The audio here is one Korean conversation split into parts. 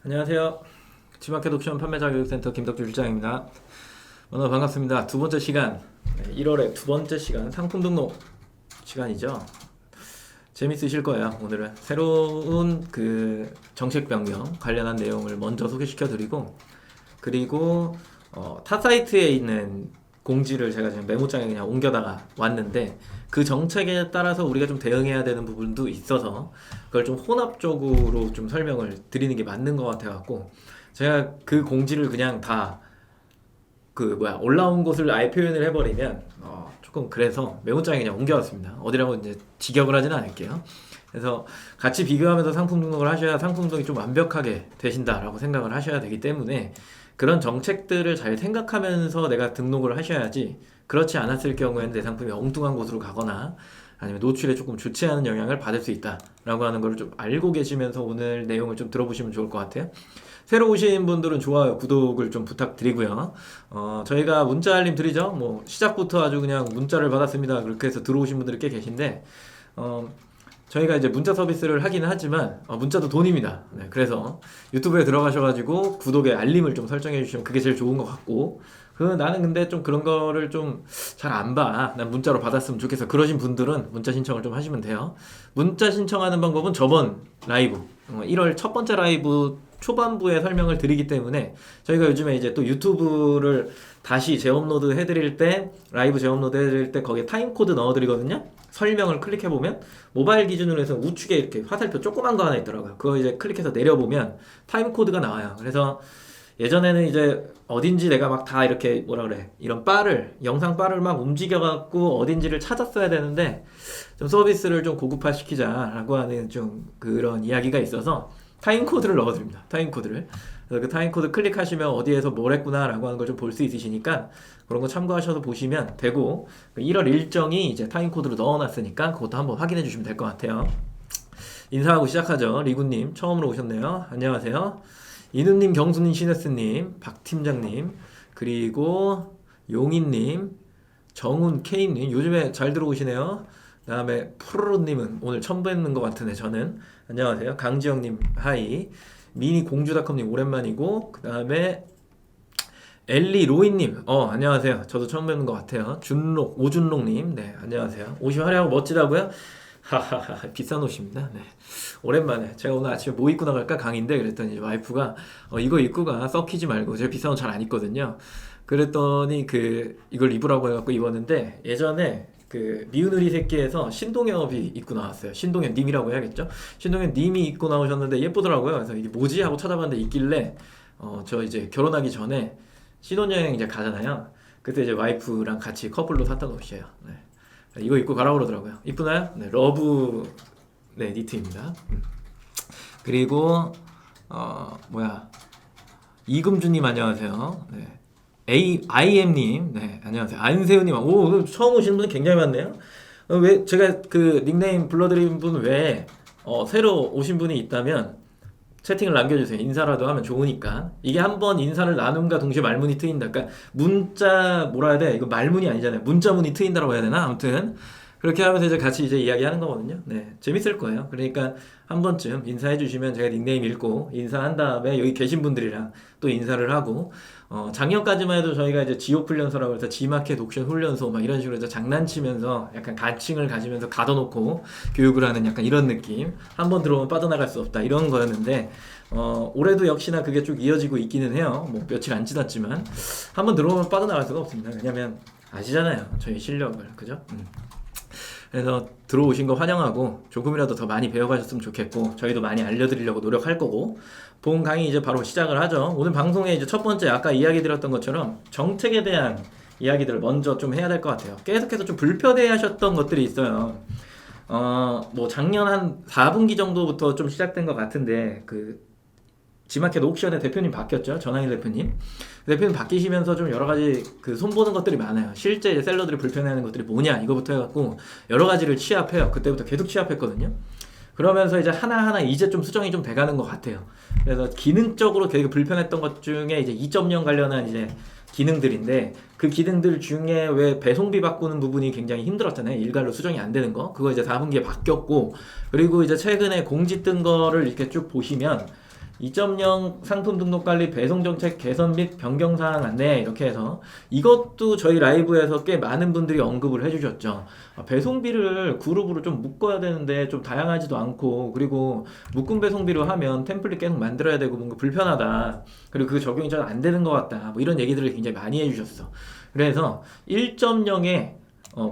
안녕하세요. 지마켓 옵션 판매자 교육센터 김덕주 실장입니다. 오늘 반갑습니다. 두 번째 시간, 1월의 두 번째 시간 상품 등록 시간이죠. 재밌으실 거예요. 오늘은 새로운 그 정책 변경 관련한 내용을 먼저 소개시켜 드리고, 그리고 타 사이트에 있는 공지를 제가 지금 메모장에 그냥 옮겨다가 왔는데, 그 정책에 따라서 우리가 좀 대응해야 되는 부분도 있어서 그걸 좀 혼합적으로 좀 설명을 드리는 게 맞는 것 같아 갖고, 제가 그 공지를 그냥 다 올라온 곳을 아예 표현을 해버리면 조금, 그래서 메모장에 그냥 옮겨왔습니다. 어디라고 이제 직역을 하지는 않을게요. 그래서 같이 비교하면서 상품 등록을 하셔야 상품 등록이 좀 완벽하게 되신다라고 생각을 하셔야 되기 때문에, 그런 정책들을 잘 생각하면서 내가 등록을 하셔야지, 그렇지 않았을 경우에는 내 상품이 엉뚱한 곳으로 가거나 아니면 노출에 조금 좋지 않은 영향을 받을 수 있다라고 하는 걸 좀 알고 계시면서 오늘 내용을 좀 들어보시면 좋을 것 같아요. 새로 오신 분들은 좋아요, 구독을 좀 부탁드리고요. 저희가 문자 알림 드리죠. 뭐 시작부터 아주 그냥 문자를 받았습니다, 그렇게 해서 들어오신 분들이 꽤 계신데, 저희가 이제 문자 서비스를 하기는 하지만 문자도 돈입니다. 네, 그래서 유튜브에 들어가셔가지고 구독에 알림을 좀 설정해 주시면 그게 제일 좋은 것 같고, 나는 근데 좀 그런 거를 좀 잘 안 봐, 난 문자로 받았으면 좋겠어, 그러신 분들은 문자 신청을 좀 하시면 돼요. 문자 신청하는 방법은 저번 라이브 1월 첫 번째 라이브 초반부에 설명을 드리기 때문에, 저희가 요즘에 이제 또 유튜브를 다시 재업로드 해드릴 때, 라이브 재업로드 해드릴 때 거기에 타임코드 넣어드리거든요. 설명을 클릭해보면 모바일 기준으로 해서 우측에 이렇게 화살표 조그만 거 하나 있더라고요. 그거 이제 클릭해서 내려보면 타임코드가 나와요. 그래서 예전에는 이제 어딘지 내가 막 다 이렇게 이런 영상 바를 막 움직여갖고 어딘지를 찾았어야 되는데, 좀 서비스를 좀 고급화 시키자라고 하는 좀 그런 이야기가 있어서 타임코드를 넣어드립니다. 타임코드를. 그래서 그 타임코드 클릭하시면 어디에서 뭘 했구나라고 하는 걸 좀 볼 수 있으시니까, 그런 거 참고하셔서 보시면 되고, 1월 일정이 이제 타임코드로 넣어놨으니까 그것도 한번 확인해 주시면 될 것 같아요. 인사하고 시작하죠. 리구님 처음으로 오셨네요. 안녕하세요. 이누님, 경수님, 시네스님, 박팀장님, 그리고 용인님, 정훈, K님, 요즘에 잘 들어오시네요. 그 다음에 푸르르님은 오늘 처음 뵙는 것 같으네, 저는. 안녕하세요. 강지영님, 하이. 미니 공주닷컴님, 오랜만이고, 그 다음에 엘리 로이님, 안녕하세요. 저도 처음 뵙는 것 같아요. 오준록님, 네, 안녕하세요. 옷이 화려하고 멋지다고요? 하하하, 비싼 옷입니다. 네. 오랜만에 제가 오늘 아침에 뭐 입고 나갈까 강의인데, 그랬더니 이제 와이프가 이거 입고 가, 썩히지 말고. 제가 비싼 옷 잘 안 입거든요. 그랬더니 이걸 입으라고 해갖고 입었는데, 예전에 미우누리 새끼에서 신동엽이 입고 나왔어요. 신동엽 님이라고 해야겠죠? 신동엽 님이 입고 나오셨는데 예쁘더라고요. 그래서 이게 뭐지 하고 찾아봤는데 있길래, 저 이제 결혼하기 전에 신혼여행 이제 가잖아요. 그때 이제 와이프랑 같이 커플로 샀던 옷이에요. 네. 이거 입고 가라고 그러더라고요. 이쁘나요? 네, 러브, 네, 니트입니다. 그리고 이금주님 안녕하세요. 네. IM님, 네, 안녕하세요. 안세우님, 오, 처음 오시는 분 굉장히 많네요. 왜 제가 닉네임 불러드린 분 외에 새로 오신 분이 있다면 채팅을 남겨주세요. 인사라도 하면 좋으니까. 이게 한번 인사를 나눔과 동시에 말문이 트인다. 그러니까 문자 뭐라 해야 돼? 이거 말문이 아니잖아요. 문자문이 트인다라고 해야 되나? 아무튼 그렇게 하면서 이제 같이 이제 이야기하는 거거든요. 네, 재밌을 거예요. 그러니까 한 번쯤 인사해 주시면 제가 닉네임 읽고 인사한 다음에 여기 계신 분들이랑 또 인사를 하고, 작년까지만 해도 저희가 이제 지옥 훈련소라고 해서 지마켓 옥션 훈련소 막 이런 식으로 해서 장난치면서 약간 간칭을 가지면서 가둬놓고 교육을 하는 약간 이런 느낌, 한번 들어오면 빠져나갈 수 없다 이런 거였는데, 올해도 역시나 그게 쭉 이어지고 있기는 해요. 뭐 며칠 안 지났지만 한번 들어오면 빠져나갈 수가 없습니다. 왜냐면 아시잖아요, 저희 실력을. 그죠? 그래서 들어오신 거 환영하고, 조금이라도 더 많이 배워가셨으면 좋겠고, 저희도 많이 알려드리려고 노력할 거고, 본 강의 이제 바로 시작을 하죠. 오늘 방송에 이제 첫 번째 아까 이야기 드렸던 것처럼 정책에 대한 이야기들을 먼저 좀 해야 될 것 같아요. 계속해서 좀 불편해 하셨던 것들이 있어요. 뭐 작년 한 4분기 정도부터 좀 시작된 것 같은데, 지마켓 옥션의 대표님 바뀌었죠. 전환일 대표님. 대표님 바뀌시면서 좀 여러 가지 손보는 것들이 많아요. 실제 이제 셀러들이 불편해하는 것들이 뭐냐 이거부터 해갖고 여러 가지를 취합해요. 그때부터 계속 취합했거든요. 그러면서 이제 하나하나 이제 좀 수정이 좀 돼가는 것 같아요. 그래서 기능적으로 되게 불편했던 것 중에 이제 2.0 관련한 이제 기능들인데, 그 기능들 중에 왜 배송비 바꾸는 부분이 굉장히 힘들었잖아요. 일괄로 수정이 안 되는 거. 그거 이제 4분기에 바뀌었고, 그리고 이제 최근에 공지 뜬 거를 이렇게 쭉 보시면 2.0 상품 등록 관리 배송 정책 개선 및 변경 사항 안내 이렇게 해서 이것도 저희 라이브에서 꽤 많은 분들이 언급을 해주셨죠. 배송비를 그룹으로 좀 묶어야 되는데 좀 다양하지도 않고 그리고 묶음 배송비로 하면 템플릿 계속 만들어야 되고 뭔가 불편하다. 그리고 그 적용이 잘 안 되는 것 같다. 뭐 이런 얘기들을 굉장히 많이 해주셨어. 그래서 1.0에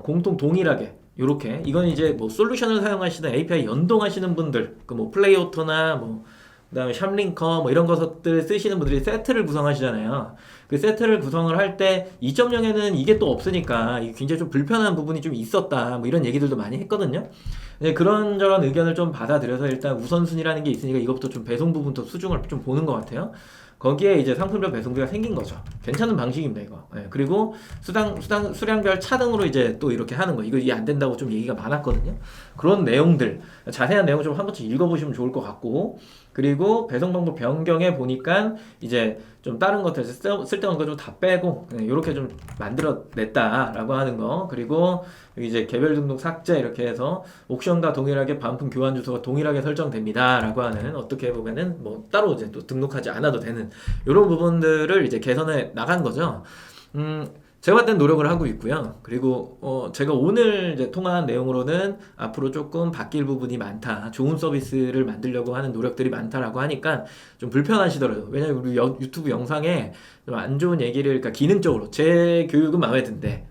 공통 동일하게 요렇게 이건 이제 뭐 솔루션을 사용하시는 API 연동하시는 분들 그 뭐 플레이오토나 뭐 그다음에 샵링커 뭐 이런 것들 쓰시는 분들이 세트를 구성하시잖아요. 그 세트를 구성을 할 때 2.0에는 이게 또 없으니까 이게 굉장히 좀 불편한 부분이 좀 있었다. 뭐 이런 얘기들도 많이 했거든요. 네, 그런저런 의견을 좀 받아들여서 일단 우선순위라는 게 있으니까 이것부터 좀 배송 부분도 수중을 좀 보는 것 같아요. 거기에 이제 상품별 배송비가 생긴 거죠. 괜찮은 방식입니다, 이거. 네, 그리고 수량별 차등으로 이제 또 이렇게 하는 거. 이게 안 된다고 좀 얘기가 많았거든요. 그런 내용들, 자세한 내용 좀 한 번씩 읽어보시면 좋을 것 같고, 그리고 배송 방법 변경해 보니까 이제 좀 다른 것들 쓸데없는 거 좀 다 빼고 이렇게 좀 만들어냈다라고 하는 거. 그리고 여기 이제 개별 등록 삭제 이렇게 해서 옥션과 동일하게 반품 교환 주소가 동일하게 설정됩니다라고 하는 어떻게 보면은 뭐 따로 이제 또 등록하지 않아도 되는 이런 부분들을 이제 개선해 나간 거죠. 제가 봤을 땐 노력을 하고 있고요. 그리고 제가 오늘 이제 통화한 내용으로는 앞으로 조금 바뀔 부분이 많다. 좋은 서비스를 만들려고 하는 노력들이 많다라고 하니까 좀 불편하시더라고요. 왜냐면 우리 유튜브 영상에 좀 안 좋은 얘기를 그러니까 기능적으로 제 교육은 마음에 든대.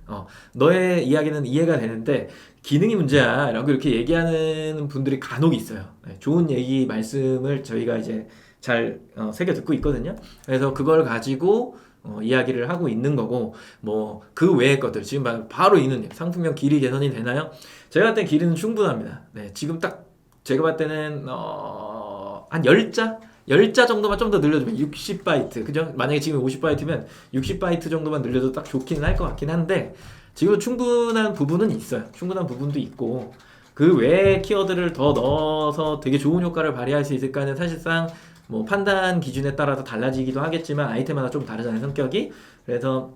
너의 이야기는 이해가 되는데 기능이 문제야 라고 이렇게 얘기하는 분들이 간혹 있어요. 네, 좋은 얘기 말씀을 저희가 이제 잘 새겨 듣고 있거든요. 그래서 그걸 가지고 이야기를 하고 있는 거고 뭐 그 외의 것들 지금 바로 있는 상품명 길이 개선이 되나요? 제가 봤을 때 길이는 충분합니다. 네, 지금 딱 제가 봤을 때는 한 10자 정도만 좀 더 늘려주면 60바이트 그죠? 만약에 지금 50바이트면 60바이트 정도만 늘려도 딱 좋긴 할 것 같긴 한데 지금 충분한 부분은 있어요. 충분한 부분도 있고 그 외의 키워드를 더 넣어서 되게 좋은 효과를 발휘할 수 있을까는 사실상 뭐 판단 기준에 따라서 달라지기도 하겠지만 아이템마다 좀 다르잖아요, 성격이. 그래서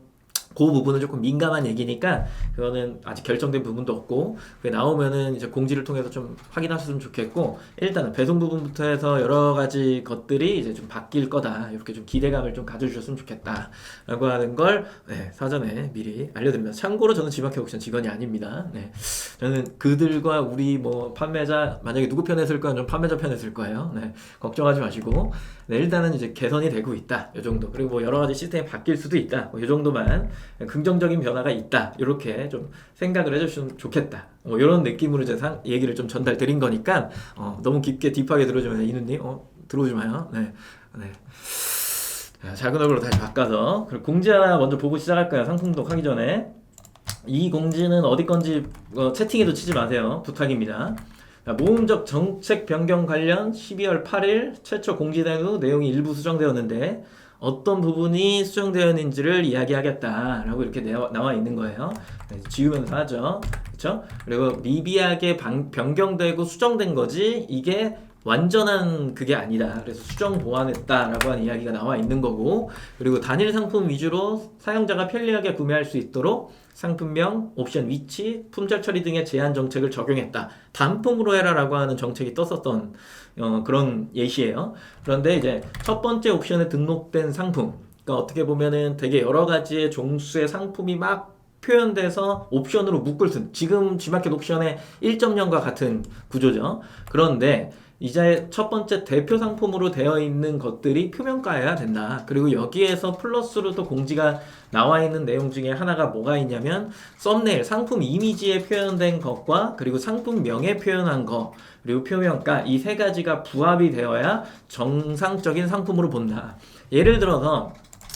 그 부분은 조금 민감한 얘기니까 그거는 아직 결정된 부분도 없고 그게 나오면은 이제 공지를 통해서 좀 확인하셨으면 좋겠고 일단은 배송 부분부터 해서 여러 가지 것들이 이제 좀 바뀔 거다 이렇게 좀 기대감을 좀 가져주셨으면 좋겠다 라고 하는 걸 네, 사전에 미리 알려드립니다. 참고로 저는 지마켓 옥션 직원이 아닙니다. 네, 저는 그들과 우리 뭐 판매자 만약에 누구 편에 쓸 거야 좀 판매자 편에 쓸 거예요. 네, 걱정하지 마시고 네, 일단은 이제 개선이 되고 있다 이 정도 그리고 뭐 여러 가지 시스템이 바뀔 수도 있다 뭐 이 정도만 긍정적인 변화가 있다 이렇게 좀 생각을 해주시면 좋겠다 뭐 이런 느낌으로 이제 얘기를 좀 전달 드린 거니까 너무 깊게 딥하게 들어오지 마요 이누님 들어오지 마요. 네, 네. 작은 얼굴로 다시 바꿔서 그리고 공지 하나 먼저 보고 시작할까요? 상품 등록하기 전에 이 공지는 어디 건지 채팅에도 치지 마세요. 부탁입니다. 모음적 정책 변경 관련 12월 8일 최초 공지된 후 내용이 일부 수정되었는데 어떤 부분이 수정되었는지를 이야기하겠다라고 이렇게 나와 있는 거예요. 지우면서 하죠. 그렇죠? 그리고 미비하게 변경되고 수정된 거지 이게 완전한 그게 아니다. 그래서 수정 보완했다라고 하는 이야기가 나와 있는 거고 그리고 단일 상품 위주로 사용자가 편리하게 구매할 수 있도록 상품명, 옵션 위치, 품절 처리 등의 제한 정책을 적용했다. 단품으로 해라라고 하는 정책이 떴었던 그런 예시예요. 그런데 이제 첫 번째 옵션에 등록된 상품, 그러니까 어떻게 보면은 되게 여러 가지의 종수의 상품이 막 표현돼서 옵션으로 묶을 수 지금 G마켓 옵션의 1.0과 같은 구조죠. 그런데 이제 첫 번째 대표 상품으로 되어 있는 것들이 표면가여야 된다. 그리고 여기에서 플러스로 또 공지가 나와 있는 내용 중에 하나가 뭐가 있냐면 썸네일, 상품 이미지에 표현된 것과 그리고 상품명에 표현한 거 그리고 표면가 이 세 가지가 부합이 되어야 정상적인 상품으로 본다. 예를 들어서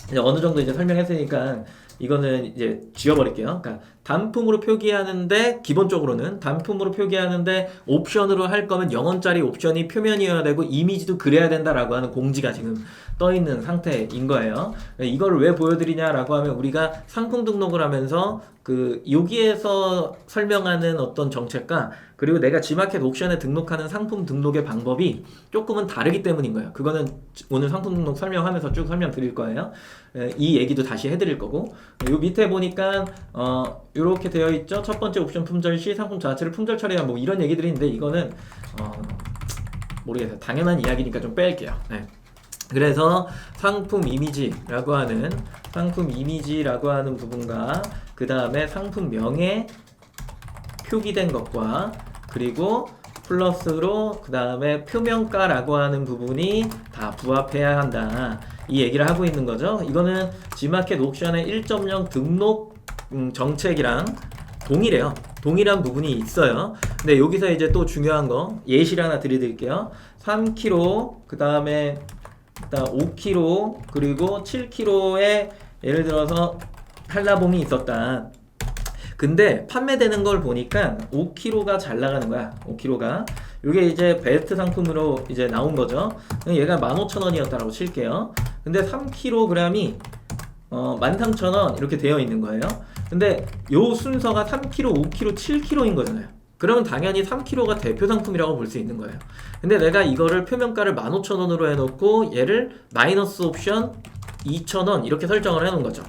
이제 어느 정도 이제 설명했으니까 이거는 이제 지워버릴게요. 그러니까 단품으로 표기하는데 기본적으로는 단품으로 표기하는데 옵션으로 할 거면 0원짜리 옵션이 표면이어야 되고 이미지도 그래야 된다라고 하는 공지가 지금 떠 있는 상태인 거예요. 이걸 왜 보여드리냐라고 하면 우리가 상품 등록을 하면서 그 여기에서 설명하는 어떤 정책과 그리고 내가 G마켓 옥션에 등록하는 상품 등록의 방법이 조금은 다르기 때문인 거예요. 그거는 오늘 상품 등록 설명하면서 쭉 설명드릴 거예요. 이 얘기도 다시 해드릴 거고 요 밑에 보니까 이렇게 되어 있죠. 첫 번째 옵션 품절 시 상품 자체를 품절 처리한 뭐 이런 얘기들이 있는데 이거는 모르겠어요. 당연한 이야기니까 좀 뺄게요. 네. 그래서 상품 이미지라고 하는 부분과 그 다음에 상품명에 표기된 것과 그리고 플러스로 그 다음에 표명가라고 하는 부분이 다 부합해야 한다. 이 얘기를 하고 있는 거죠. 이거는 G마켓 옥션의 1.0 등록 정책이랑 동일해요. 동일한 부분이 있어요. 근데 여기서 이제 또 중요한 거 예시를 하나 드릴게요. 3kg 그 다음에 5kg 그리고 7kg에 예를 들어서 한라봉이 있었다. 근데 판매되는 걸 보니까 5kg가 잘 나가는 거야. 5kg가 이게 이제 베스트 상품으로 이제 나온 거죠. 얘가 15,000원이었다라고 칠게요. 근데 3kg이 13,000원 이렇게 되어 있는 거예요. 근데 요 순서가 3kg, 5kg, 7kg인 거잖아요. 그러면 당연히 3kg가 대표 상품이라고 볼 수 있는 거예요. 근데 내가 이거를 표면가를 15,000원으로 해놓고 얘를 마이너스 옵션 2,000원 이렇게 설정을 해놓은 거죠.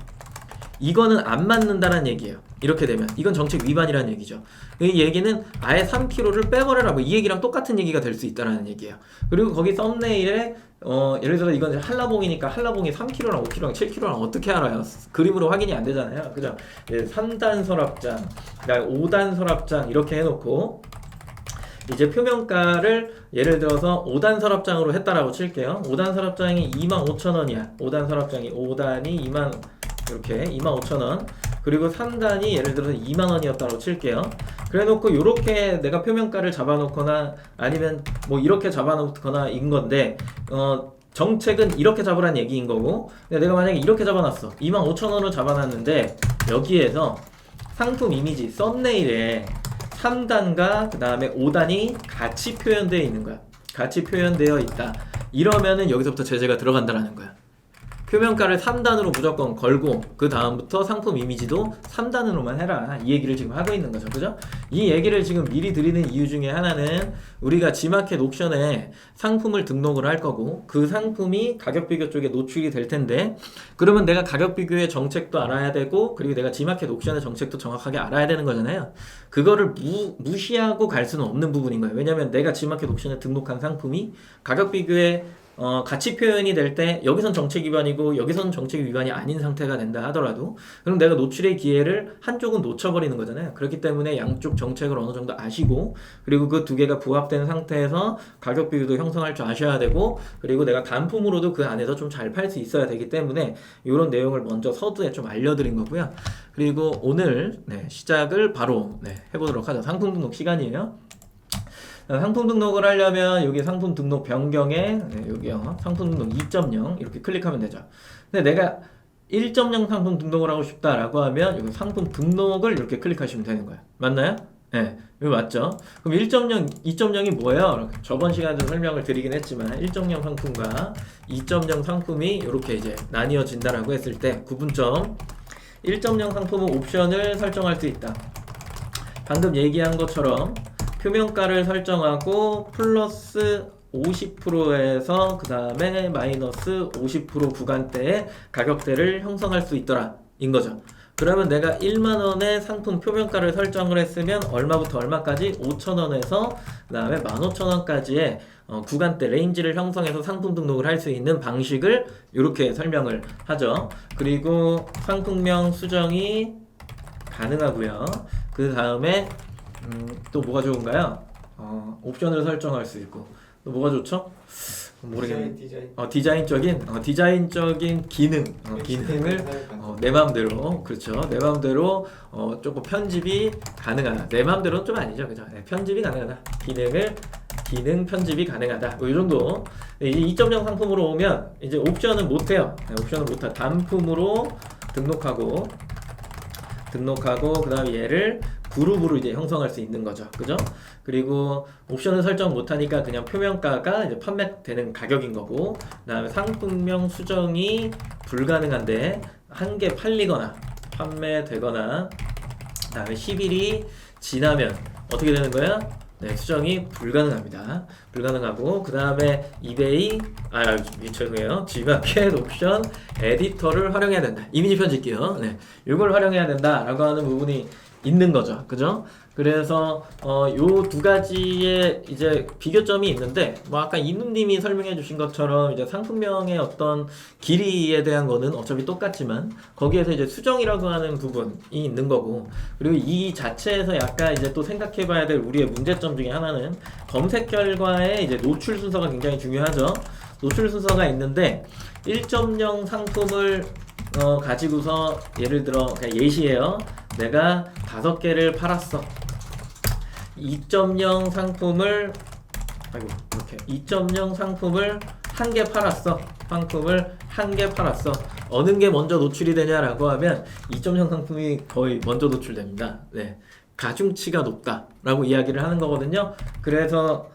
이거는 안 맞는다는 얘기예요. 이렇게 되면 이건 정책 위반이라는 얘기죠. 이 얘기는 아예 3kg를 빼버려라고 이 얘기랑 똑같은 얘기가 될 수 있다는 얘기예요. 그리고 거기 썸네일에 예를 들어 이건 한라봉이니까 한라봉이 3kg랑 5kg랑 7kg랑 어떻게 알아요? 그림으로 확인이 안 되잖아요. 그죠? 3단 서랍장, 그다음에 5단 서랍장 이렇게 해놓고 이제 표면가를 예를 들어서 5단 서랍장으로 했다라고 칠게요. 5단 서랍장이 25,000원이야. 5단 서랍장이 5단이 2만 이렇게 25,000원 그리고 3단이 예를 들어서 2만원이었다고 칠게요. 그래 놓고 이렇게 내가 표면가를 잡아놓거나 아니면 뭐 이렇게 잡아놓거나 인 건데 정책은 이렇게 잡으란 얘기인 거고 근데 내가 만약에 이렇게 잡아놨어 25,000원으로 잡아놨는데 여기에서 상품 이미지 썸네일에 3단과 그 다음에 5단이 같이 표현되어 있는 거야. 같이 표현되어 있다. 이러면은 여기서부터 제재가 들어간다라는 거야. 표면가를 3단으로 무조건 걸고 그 다음부터 상품 이미지도 3단으로만 해라. 이 얘기를 지금 하고 있는 거죠. 그죠? 이 얘기를 지금 미리 드리는 이유 중에 하나는 우리가 G마켓 옥션에 상품을 등록을 할 거고 그 상품이 가격 비교 쪽에 노출이 될 텐데 그러면 내가 가격 비교의 정책도 알아야 되고 그리고 내가 G마켓 옥션의 정책도 정확하게 알아야 되는 거잖아요. 그거를 무시하고 갈 수는 없는 부분인 거예요. 왜냐면 내가 G마켓 옥션에 등록한 상품이 가격 비교에 가치 표현이 될 때 여기선 정책 위반이고 여기선 정책 위반이 아닌 상태가 된다 하더라도 그럼 내가 노출의 기회를 한쪽은 놓쳐버리는 거잖아요. 그렇기 때문에 양쪽 정책을 어느 정도 아시고 그리고 그 두 개가 부합된 상태에서 가격 비교도 형성할 줄 아셔야 되고 그리고 내가 단품으로도 그 안에서 좀 잘 팔 수 있어야 되기 때문에 이런 내용을 먼저 서두에 좀 알려드린 거고요. 그리고 오늘 시작을 바로 해보도록 하죠. 상품 등록 시간이에요. 상품 등록을 하려면 여기 상품 등록 변경에 여기요 상품 등록 2.0 이렇게 클릭하면 되죠. 근데 내가 1.0 상품 등록을 하고 싶다라고 하면 여기 상품 등록을 이렇게 클릭하시면 되는 거예요. 맞나요? 네, 이거 맞죠? 그럼 1.0, 2.0이 뭐예요? 저번 시간에도 설명을 드리긴 했지만 1.0 상품과 2.0 상품이 이렇게 이제 나뉘어진다라고 했을 때 구분점 1.0 상품은 옵션을 설정할 수 있다. 방금 얘기한 것처럼 표면가를 설정하고 플러스 50%에서 그 다음에 마이너스 50% 구간대의 가격대를 형성할 수 있더라 인 거죠. 그러면 내가 1만원의 상품 표면가를 설정을 했으면 얼마부터 얼마까지 5,000원에서 그 다음에 15,000원까지의 구간대 레인지를 형성해서 상품 등록을 할 수 있는 방식을 이렇게 설명을 하죠. 그리고 상품명 수정이 가능하고요. 그 다음에 또 뭐가 좋은가요? 옵션을 설정할 수 있고 또 뭐가 좋죠? 모르겠네. 디자인적인 기능을 내 마음대로 그렇죠. 내 마음대로 조금 편집이 가능하다. 내 마음대로는 좀 아니죠, 그죠? 편집이 가능하다. 기능 편집이 가능하다. 이 정도. 이제 2.0 상품으로 오면 이제 옵션은 못해요. 옵션은 못하. 단품으로 등록하고 그다음에 얘를 그룹으로 이제 형성할 수 있는 거죠. 그죠? 그리고 옵션을 설정 못하니까 그냥 표면가가 이제 판매되는 가격인 거고, 그다음에 상품명 수정이 불가능한데 한 개 팔리거나 판매되거나, 그다음에 10일이 지나면 어떻게 되는 거야? 네, 수정이 불가능합니다. 불가능하고, 그 다음에 이베이, 죄송해요. G마켓 옵션 에디터를 활용해야 된다. 이미지 편집기요. 네, 이걸 활용해야 된다라고 하는 부분이 있는 거죠. 그죠? 그래서 요 두 가지의 이제 비교점이 있는데 뭐 아까 이누님이 설명해 주신 것처럼 이제 상품명의 어떤 길이에 대한 거는 어차피 똑같지만 거기에서 이제 수정이라고 하는 부분이 있는 거고, 그리고 이 자체에서 약간 이제 또 생각해 봐야 될 우리의 문제점 중에 하나는 검색 결과의 이제 노출 순서가 굉장히 중요하죠. 노출 순서가 있는데 1.0 상품을 가지고서 예를 들어 그냥 예시예요. 내가 5개를 팔았어. 2.0 상품을 이렇게 2.0 상품을 1개 팔았어. 상품을 1개 팔았어. 어느 게 먼저 노출이 되냐라고 하면 2.0 상품이 거의 먼저 노출됩니다. 네. 가중치가 높다라고 이야기를 하는 거거든요. 그래서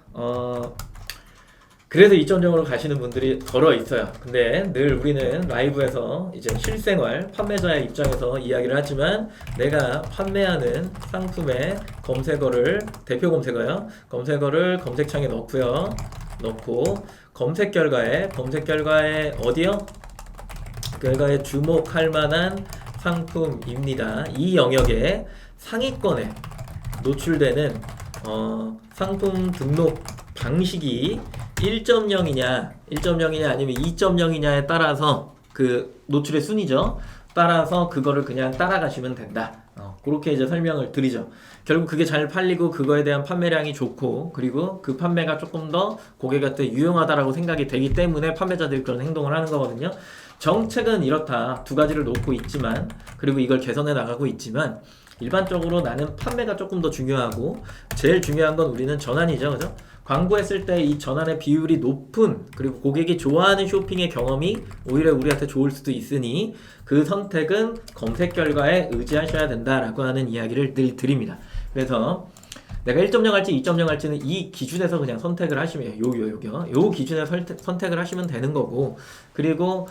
2.0으로 가시는 분들이 덜어 있어요. 근데 늘 우리는 라이브에서 이제 실생활 판매자의 입장에서 이야기를 하지만 내가 판매하는 상품의 검색어를, 대표 검색어요. 검색어를 검색창에 넣고 검색 결과에 어디요? 결과에 주목할 만한 상품입니다. 이 영역에 상위권에 노출되는 상품 등록 방식이 1.0이냐 아니면 2.0이냐에 따라서 그 노출의 순위죠. 따라서 그거를 그냥 따라가시면 된다. 그렇게 이제 설명을 드리죠. 결국 그게 잘 팔리고 그거에 대한 판매량이 좋고, 그리고 그 판매가 조금 더 고객한테 유용하다라고 생각이 되기 때문에 판매자들이 그런 행동을 하는 거거든요. 정책은 이렇다. 두 가지를 놓고 있지만, 그리고 이걸 개선해 나가고 있지만, 일반적으로 나는 판매가 조금 더 중요하고, 제일 중요한 건 우리는 전환이죠. 그죠? 광고했을 때 이 전환의 비율이 높은, 그리고 고객이 좋아하는 쇼핑의 경험이 오히려 우리한테 좋을 수도 있으니 그 선택은 검색 결과에 의지하셔야 된다라고 하는 이야기를 늘 드립니다. 그래서 내가 1.0 할지 2.0 할지는 이 기준에서 그냥 선택을 하시면 요 기준에서 선택을 하시면 되는 거고, 그리고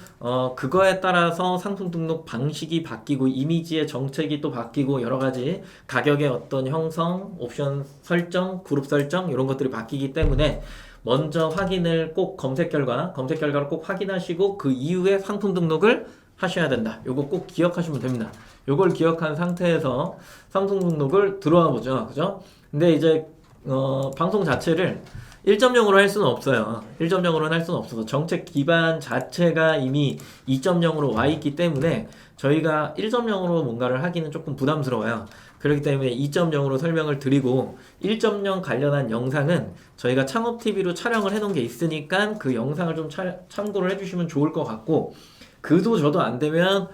그거에 따라서 상품 등록 방식이 바뀌고 이미지의 정책이 또 바뀌고 여러 가지 가격의 어떤 형성, 옵션 설정, 그룹 설정 이런 것들이 바뀌기 때문에 먼저 확인을 꼭 검색 결과를 꼭 확인하시고 그 이후에 상품 등록을 하셔야 된다. 요거 꼭 기억하시면 됩니다. 요걸 기억한 상태에서 상품 등록을 들어와 보죠. 그죠? 근데 이제 방송 자체를 1.0으로 할 수는 없어요. 1.0으로는 할 수는 없어서 정책 기반 자체가 이미 2.0으로 와 있기 때문에 저희가 1.0으로 뭔가를 하기는 조금 부담스러워요. 그렇기 때문에 2.0으로 설명을 드리고 1.0 관련한 영상은 저희가 창업TV로 촬영을 해놓은 게 있으니까 그 영상을 좀 참고를 해주시면 좋을 것 같고, 그도 저도 안 되면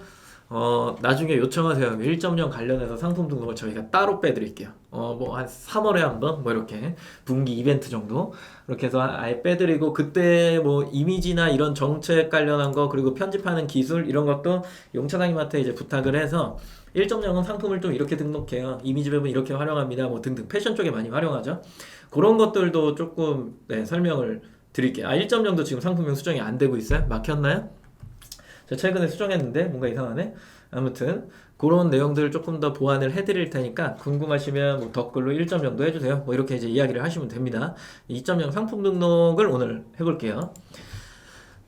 나중에 요청하세요. 1.0 관련해서 상품 등록을 저희가 따로 빼드릴게요. 뭐 한 3월에 한번 뭐 이렇게 분기 이벤트 정도 이렇게 해서 아예 빼드리고, 그때 뭐 이미지나 이런 정책 관련한 거, 그리고 편집하는 기술 이런 것도 용 차장님한테 이제 부탁을 해서 1.0은 상품을 좀 이렇게 등록해요. 이미지 부분 이렇게 활용합니다. 뭐 등등 패션 쪽에 많이 활용하죠. 그런 것들도 조금 설명을 드릴게요. 1.0도 지금 상품명 수정이 안 되고 있어요. 막혔나요? 제가 최근에 수정했는데 뭔가 이상하네. 아무튼 그런 내용들을 조금 더 보완을 해드릴 테니까 궁금하시면 뭐 댓글로 1.0도 해주세요. 뭐 이렇게 이제 이야기를 하시면 됩니다. 2.0 상품 등록을 오늘 해볼게요.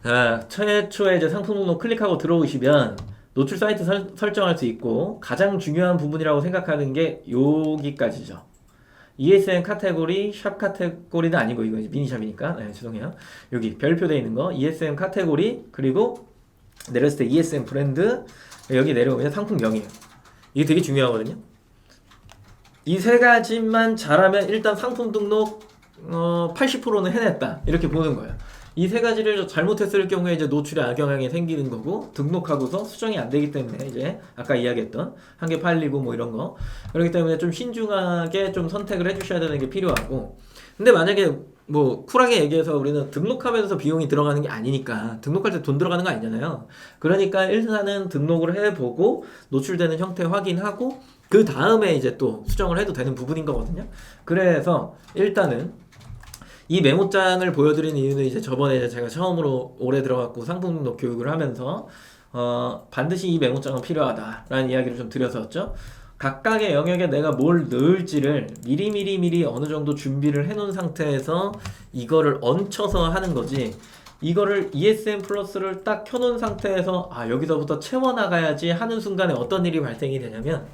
자, 최초에 이제 상품 등록 클릭하고 들어오시면 노출 사이트 설정할 수 있고, 가장 중요한 부분이라고 생각하는 게 여기까지죠. ESN 카테고리, 샵 카테고리는 아니고 이거 미니샵이니까 죄송해요. 여기 별표 되어 있는 거 ESN 카테고리, 그리고 내렸을 때 ESN 브랜드, 여기 내려오면 상품명이에요. 이게 되게 중요하거든요. 이 세 가지만 잘하면 일단 상품 등록 80%는 해냈다 이렇게 보는 거예요. 이 세 가지를 잘못했을 경우에 이제 노출에 악영향이 생기는 거고, 등록하고서 수정이 안 되기 때문에 이제 아까 이야기했던 한 개 팔리고 뭐 이런 거, 그렇기 때문에 좀 신중하게 좀 선택을 해주셔야 되는 게 필요하고, 근데 만약에 뭐 쿨하게 얘기해서 우리는 등록하면서 비용이 들어가는 게 아니니까, 등록할 때 돈 들어가는 거 아니잖아요. 그러니까 일단은 등록을 해보고 노출되는 형태 확인하고 그 다음에 이제 또 수정을 해도 되는 부분인 거거든요. 그래서 일단은 이 메모장을 보여드리는 이유는 이제 저번에 이제 제가 처음으로 올해 들어갔고 상품 등록 교육을 하면서 반드시 이 메모장은 필요하다라는 이야기를 좀 드렸었죠. 각각의 영역에 내가 뭘 넣을지를 미리 어느 정도 준비를 해놓은 상태에서 이거를 얹혀서 하는 거지, 이거를 ESN 플러스를 딱 켜놓은 상태에서 여기서부터 채워나가야지 하는 순간에 어떤 일이 발생이 되냐면,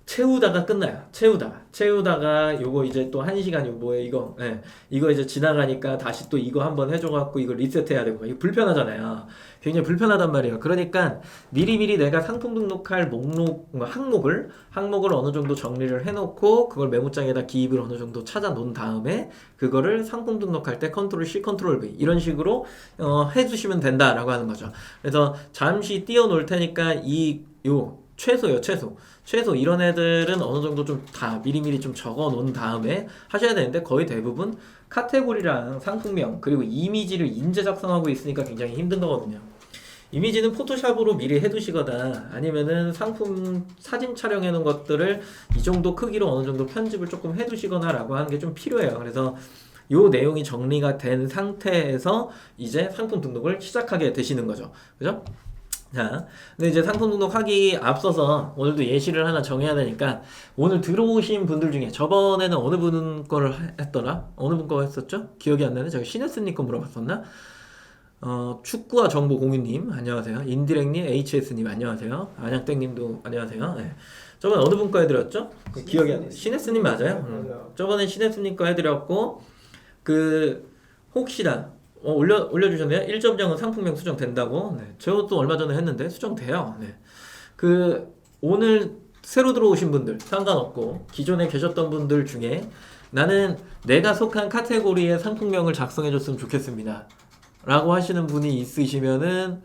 채우다가 끝나요. 채우다가 요거 이제 또 1시간 요 뭐에 이거 이거 이제 지나가니까 다시 또 이거 한번 해줘갖고 이거 리셋해야 되고 이거 불편하잖아요. 굉장히 불편하단 말이에요. 그러니까 미리미리 내가 상품 등록할 목록 항목을 어느 정도 정리를 해놓고 그걸 메모장에다 기입을 어느 정도 찾아 놓은 다음에 그거를 상품 등록할 때 컨트롤 C, 컨트롤 V 이런 식으로 해주시면 된다라고 하는 거죠. 그래서 잠시 띄워놓을 테니까 최소 이런 애들은 어느 정도 좀 다 미리미리 좀 적어 놓은 다음에 하셔야 되는데 거의 대부분 카테고리랑 상품명 그리고 이미지를 인제 작성하고 있으니까 굉장히 힘든 거거든요. 이미지는 포토샵으로 미리 해두시거나 아니면은 상품 사진 촬영해 놓은 것들을 이 정도 크기로 어느 정도 편집을 조금 해두시거나 라고 하는 게 좀 필요해요. 그래서 요 내용이 정리가 된 상태에서 이제 상품 등록을 시작하게 되시는 거죠. 그죠? 자, 근데 이제 상품 등록하기 앞서서 오늘도 예시를 하나 정해야 되니까 오늘 들어오신 분들 중에 저번에는 어느 분 거를 했더라? 어느 분 거 했었죠? 기억이 안 나네. 제가 신혜스님 거 물어봤었나? 축구와 정보 공유님 안녕하세요. 인디렉님, HS님 안녕하세요. 안양땡님도 안녕하세요. 네. 저번에 어느 분 거 해드렸죠? 기억이 안 나. 신혜스님 맞아요? 저번에 신혜스님 거 해드렸고 혹시나 올려주셨네요. 1.0은 상품명 수정된다고. 네. 저도 얼마 전에 했는데 수정돼요. 네. 오늘 새로 들어오신 분들 상관없고 기존에 계셨던 분들 중에 나는 내가 속한 카테고리의 상품명을 작성해줬으면 좋겠습니다. 라고 하시는 분이 있으시면은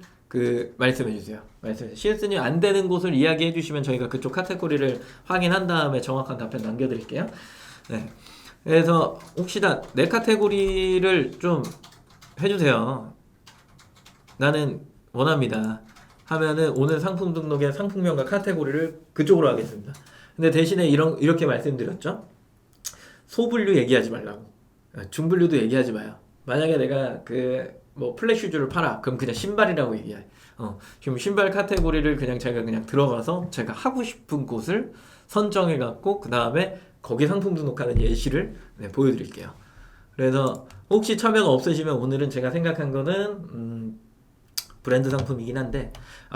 말씀해주세요. CS님 안 되는 곳을 이야기해주시면 저희가 그쪽 카테고리를 확인한 다음에 정확한 답변 남겨드릴게요. 네. 그래서 혹시나 내 카테고리를 좀 해주세요. 나는 원합니다. 하면은 오늘 상품 등록의 상품명과 카테고리를 그쪽으로 하겠습니다. 근데 대신에 이렇게 말씀드렸죠. 소분류 얘기하지 말라고. 중분류도 얘기하지 마요. 만약에 내가 플랫슈즈를 팔아. 그럼 그냥 신발이라고 얘기해. 지금 신발 카테고리를 제가 그냥 들어가서 제가 하고 싶은 곳을 선정해갖고 그 다음에 거기 상품 등록하는 예시를 보여드릴게요. 그래서 혹시 참여가 없으시면 오늘은 제가 생각한 거는 브랜드 상품이긴 한데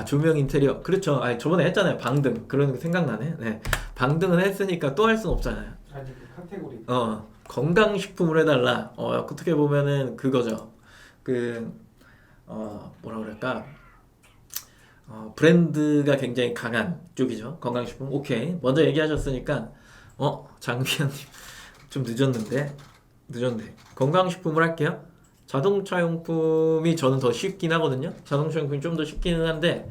조명 인테리어 그렇죠. 저번에 했잖아요. 방등 그런 거 생각나네. 네. 방등은 했으니까 또 할 수는 없잖아요. 아니 카테고리 건강식품을 해달라. 어떻게 보면은 그거죠. 뭐라 그럴까? 브랜드가 굉장히 강한 쪽이죠. 건강식품. 오케이. 먼저 얘기하셨으니까 장비현님 좀 늦었네. 건강식품을 할게요. 자동차용품이 저는 더 쉽긴 하거든요. 자동차용품이 좀 더 쉽기는 한데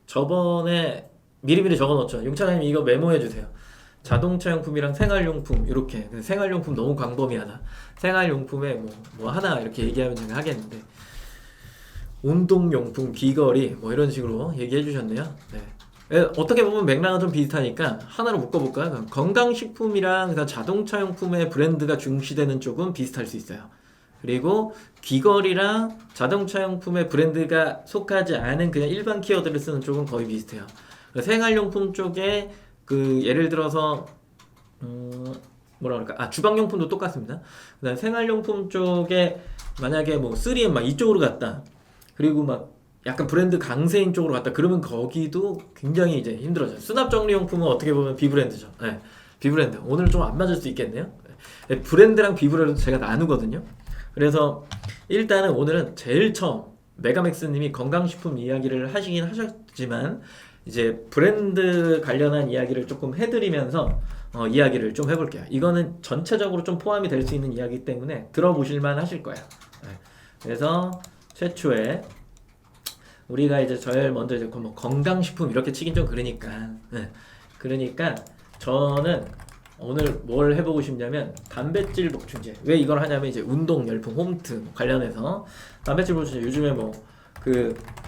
저번에 미리미리 적어놓죠. 용차장님 이거 메모해주세요. 자동차용품이랑 생활용품 이렇게. 생활용품 너무 광범위하다. 생활용품에 뭐 하나 이렇게 얘기하면 제가 하겠는데 운동용품, 귀걸이 이런 식으로 얘기해주셨네요. 네. 어떻게 보면 맥락은 좀 비슷하니까 하나로 묶어볼까요? 건강식품이랑 자동차용품의 브랜드가 중시되는 쪽은 비슷할 수 있어요. 그리고 귀걸이랑 자동차용품의 브랜드가 속하지 않은 그냥 일반 키워드를 쓰는 쪽은 거의 비슷해요. 생활용품 쪽에 예를 들어서 뭐라 그럴까? 주방용품도 똑같습니다. 그다음에 생활용품 쪽에 만약에 3M 이쪽으로 갔다. 그리고 약간 브랜드 강세인 쪽으로 갔다. 그러면 거기도 굉장히 이제 힘들어져요. 수납정리용품은 어떻게 보면 비브랜드죠. 네, 비브랜드. 오늘 좀 안 맞을 수 있겠네요. 네, 브랜드랑 비브랜드 제가 나누거든요. 그래서 일단은 오늘은 제일 처음 메가맥스님이 건강식품 이야기를 하시긴 하셨지만 이제 브랜드 관련한 이야기를 조금 해드리면서 이야기를 좀 해볼게요. 이거는 전체적으로 좀 포함이 될 수 있는 이야기 때문에 들어보실만 하실 거예요. 네. 그래서 최초에 우리가 이제 제일 먼저 이제 건강식품 이렇게 치긴 좀 그러니까 그러니까 저는 오늘 뭘 해보고 싶냐면 단백질 보충제. 왜 이걸 하냐면 이제 운동 열풍 홈트 관련해서 단백질 보충제 요즘에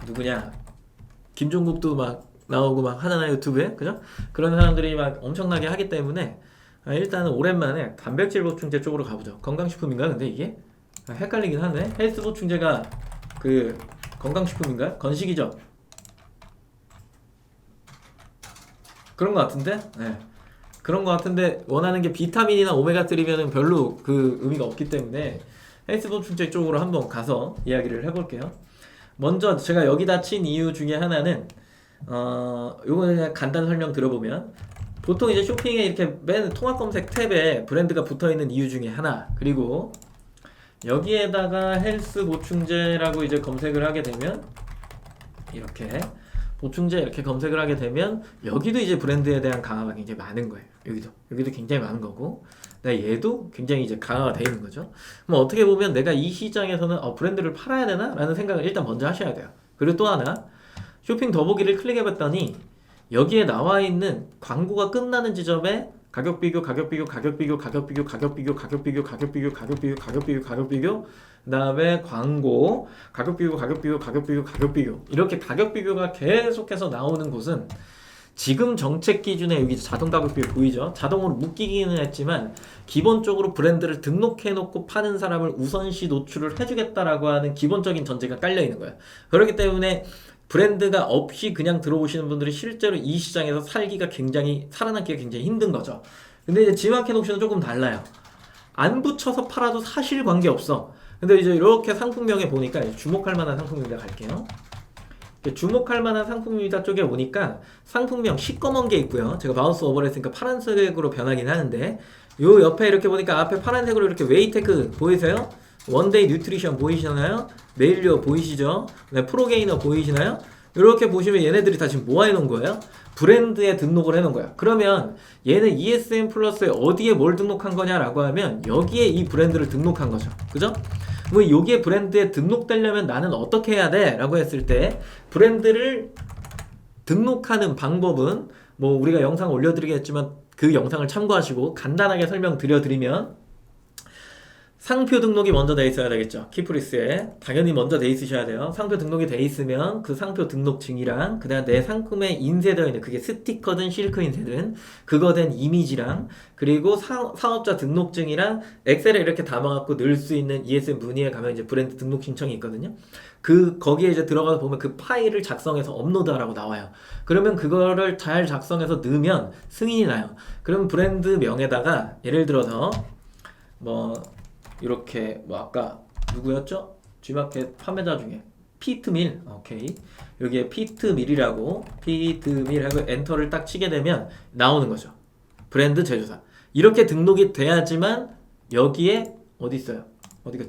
누구냐 김종국도 나오고 하잖아요 유튜브에. 그죠? 그런 사람들이 엄청나게 하기 때문에 일단은 오랜만에 단백질 보충제 쪽으로 가보죠. 건강식품인가 근데 이게 헷갈리긴 하네. 헬스 보충제가 건강식품인가요? 건식이죠? 그런 것 같은데? 네. 그런 것 같은데 원하는 게 비타민이나 오메가3면은 별로 의미가 없기 때문에 헬스 보충제 쪽으로 한번 가서 이야기를 해볼게요. 먼저 제가 여기다 친 이유 중에 하나는 요거 그냥 간단 설명 들어보면 보통 이제 쇼핑에 이렇게 맨 통합 검색 탭에 브랜드가 붙어 있는 이유 중에 하나, 그리고 여기에다가 헬스 보충제라고 이제 검색을 하게 되면 이렇게 보충제 이렇게 검색을 하게 되면 여기도 이제 브랜드에 대한 강화가 굉장히 많은 거예요. 여기도 굉장히 많은 거고, 얘도 굉장히 이제 강화가 되어 있는 거죠. 그럼 어떻게 보면 내가 이 시장에서는 브랜드를 팔아야 되나? 라는 생각을 일단 먼저 하셔야 돼요. 그리고 또 하나, 쇼핑 더보기를 클릭해 봤더니 여기에 나와 있는 광고가 끝나는 지점에 가격 비교, 가격 비교, 가격 비교, 가격 비교, 가격 비교, 가격 비교, 가격 비교, 가격 비교, 가격 비교, 가격 비교, 그다음에 광고, 가격 비교, 가격 비교, 가격 비교, 가격 비교, 이렇게 가격 비교가 계속해서 나오는 곳은 지금 정책 기준에 여기 자동 가격 비교 보이죠? 자동으로 묶이기는 했지만 기본적으로 브랜드를 등록해 놓고 파는 사람을 우선시 노출을 해주겠다라고 하는 기본적인 전제가 깔려 있는 거야. 그렇기 때문에 브랜드가 없이 그냥 들어오시는 분들이 실제로 이 시장에서 살남기가 굉장히 힘든 거죠. 근데 이제 지마켓 옵션은 조금 달라요. 안 붙여서 팔아도 사실 관계없어. 근데 이제 이렇게 상품명에 보니까 주목할 만한 상품입니다. 갈게요. 주목할 만한 상품입니다 쪽에 오니까 상품명 시꺼먼 게 있고요. 제가 마우스 오버를 했으니까 파란색으로 변하긴 하는데, 요 옆에 이렇게 보니까 앞에 파란색으로 이렇게 웨이테크 보이세요? 원데이 뉴트리션 보이시나요? 메일리어 보이시죠? 네, 프로게이너 보이시나요? 이렇게 보시면 얘네들이 다 지금 뭐 해놓은 거예요? 브랜드에 등록을 해놓은 거야. 그러면 얘는 ESN 플러스에 어디에 뭘 등록한 거냐라고 하면 여기에 이 브랜드를 등록한 거죠. 그죠? 뭐 여기에 브랜드에 등록되려면 나는 어떻게 해야 돼? 라고 했을 때 브랜드를 등록하는 방법은 뭐 우리가 영상 올려드리겠지만 그 영상을 참고하시고 간단하게 설명드리면 상표 등록이 먼저 돼 있어야 되겠죠. 키프리스에 당연히 먼저 돼 있으셔야 돼요. 상표 등록이 돼 있으면 그 상표 등록증이랑 그다음 내 상품에 인쇄되어 있는, 그게 스티커든 실크 인쇄든 그거 된 이미지랑, 그리고 사업자 등록증이랑 엑셀에 이렇게 담아갖고 넣을 수 있는 ESN 문의에 가면 이제 브랜드 등록 신청이 있거든요. 거기에 이제 들어가서 보면 그 파일을 작성해서 업로드하라고 나와요. 그러면 그거를 잘 작성해서 넣으면 승인이 나요. 그럼 브랜드 명에다가 예를 들어서 이렇게 아까 누구였죠? G마켓 판매자 중에 피트밀, 오케이, 여기에 피트밀이라고 하고 엔터를 딱 치게 되면 나오는 거죠. 브랜드 제조사 이렇게 등록이 돼야지만 여기에 어디 있어요? 어디가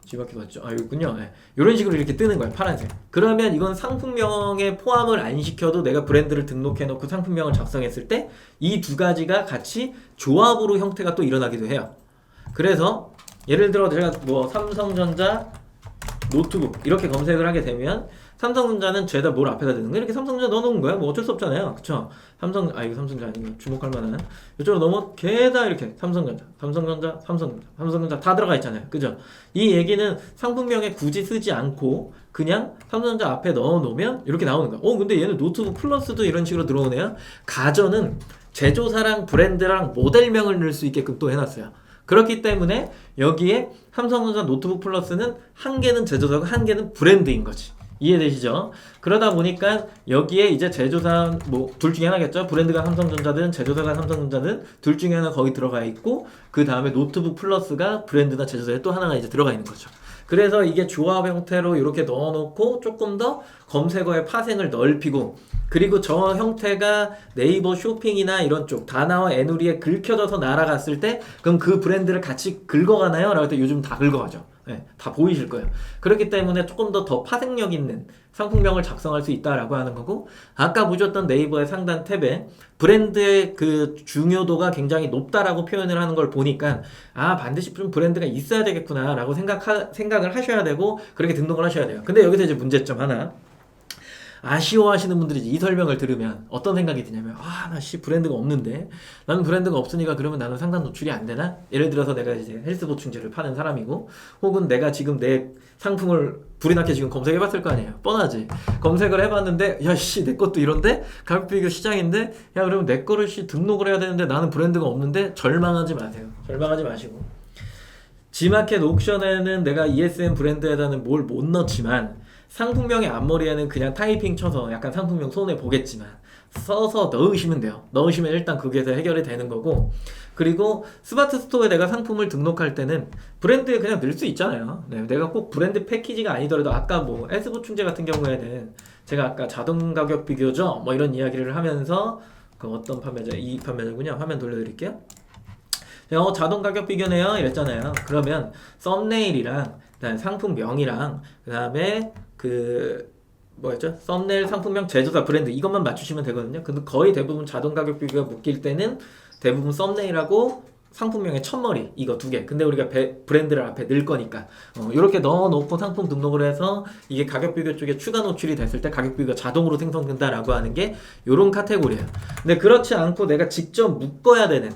G마켓 맞죠? 여기 있군요. 네. 이런 식으로 이렇게 뜨는 거예요. 파란색. 그러면 이건 상품명에 포함을 안 시켜도 내가 브랜드를 등록해 놓고 상품명을 작성했을 때 이 두 가지가 같이 조합으로 형태가 또 일어나기도 해요. 그래서 예를 들어 제가 삼성전자 노트북 이렇게 검색을 하게 되면 삼성전자는 죄다 뭘 앞에다 대는 거야? 이렇게 삼성전자 넣어놓은 거야? 뭐 어쩔 수 없잖아요. 그쵸? 이거 삼성전자 아니고 주목할 만한 이쪽으로 넘어 걔다 이렇게 삼성전자 다 들어가 있잖아요. 그죠? 이 얘기는 상품명에 굳이 쓰지 않고 그냥 삼성전자 앞에 넣어놓으면 이렇게 나오는 거야. 근데 얘는 노트북 플러스도 이런 식으로 들어오네요. 가전은 제조사랑 브랜드랑 모델명을 넣을 수 있게끔 또 해놨어요. 그렇기 때문에 여기에 삼성전자 노트북 플러스는 한 개는 제조사고 한 개는 브랜드인 거지. 이해되시죠? 그러다 보니까 여기에 이제 제조사 둘 중에 하나겠죠. 브랜드가 삼성전자든 제조사가 삼성전자든 둘 중에 하나 거기 들어가 있고, 그 다음에 노트북 플러스가 브랜드나 제조사에 또 하나가 이제 들어가 있는 거죠. 그래서 이게 조합 형태로 이렇게 넣어놓고 조금 더 검색어의 파생을 넓히고, 그리고 저 형태가 네이버 쇼핑이나 이런 쪽 다나와 에누리에 긁혀져서 날아갔을 때 그럼 그 브랜드를 같이 긁어가나요? 라고 할 때 요즘 다 긁어가죠. 네, 다 보이실 거예요. 그렇기 때문에 조금 더 파생력 있는 상품명을 작성할 수 있다라고 하는 거고, 아까 보셨던 네이버의 상단 탭에 브랜드의 그 중요도가 굉장히 높다라고 표현을 하는 걸 보니까 반드시 좀 브랜드가 있어야 되겠구나 라고 생각을 하셔야 되고 그렇게 등록을 하셔야 돼요. 근데 여기서 이제 문제점 하나, 아쉬워하시는 분들이 이 설명을 들으면 어떤 생각이 드냐면 나 브랜드가 없는데, 나는 브랜드가 없으니까 그러면 나는 상단 노출이 안 되나? 예를 들어서 내가 이제 헬스 보충제를 파는 사람이고, 혹은 내가 지금 내 상품을 불이 나게 지금 검색해봤을 거 아니에요. 뻔하지. 검색을 해봤는데 내 것도 이런데 가격 비교 시장인데 그러면 내 거를 등록을 해야 되는데 나는 브랜드가 없는데, 절망하지 마세요. 절망하지 마시고, G마켓 옥션에는 내가 ESN 브랜드에다는 뭘 못 넣지만 상품명의 앞머리에는 그냥 타이핑 쳐서 약간 상품명 손해 보겠지만 써서 넣으시면 돼요. 넣으시면 일단 그게서 해결이 되는 거고, 그리고 스마트 스토어에 내가 상품을 등록할 때는 브랜드에 그냥 넣을 수 있잖아요. 네, 내가 꼭 브랜드 패키지가 아니더라도 아까 S보충제 같은 경우에는 제가 아까 자동 가격 비교죠? 뭐 이런 이야기를 하면서 그 어떤 판매자, 이 판매자군요. 화면 돌려드릴게요. 제가 자동 가격 비교네요 이랬잖아요. 그러면 썸네일이랑 그다음에 상품명이랑 그다음에 그 뭐였죠? 썸네일, 상품명, 제조사, 브랜드 이것만 맞추시면 되거든요. 근데 거의 대부분 자동 가격 비교가 묶일 때는 대부분 썸네일하고 상품명의 첫머리 이거 두 개. 근데 우리가 브랜드를 앞에 넣을 거니까 이렇게 넣어놓고 상품 등록을 해서 이게 가격 비교 쪽에 추가 노출이 됐을 때 가격 비교가 자동으로 생성된다라고 하는 게 이런 카테고리예요. 근데 그렇지 않고 내가 직접 묶어야 되는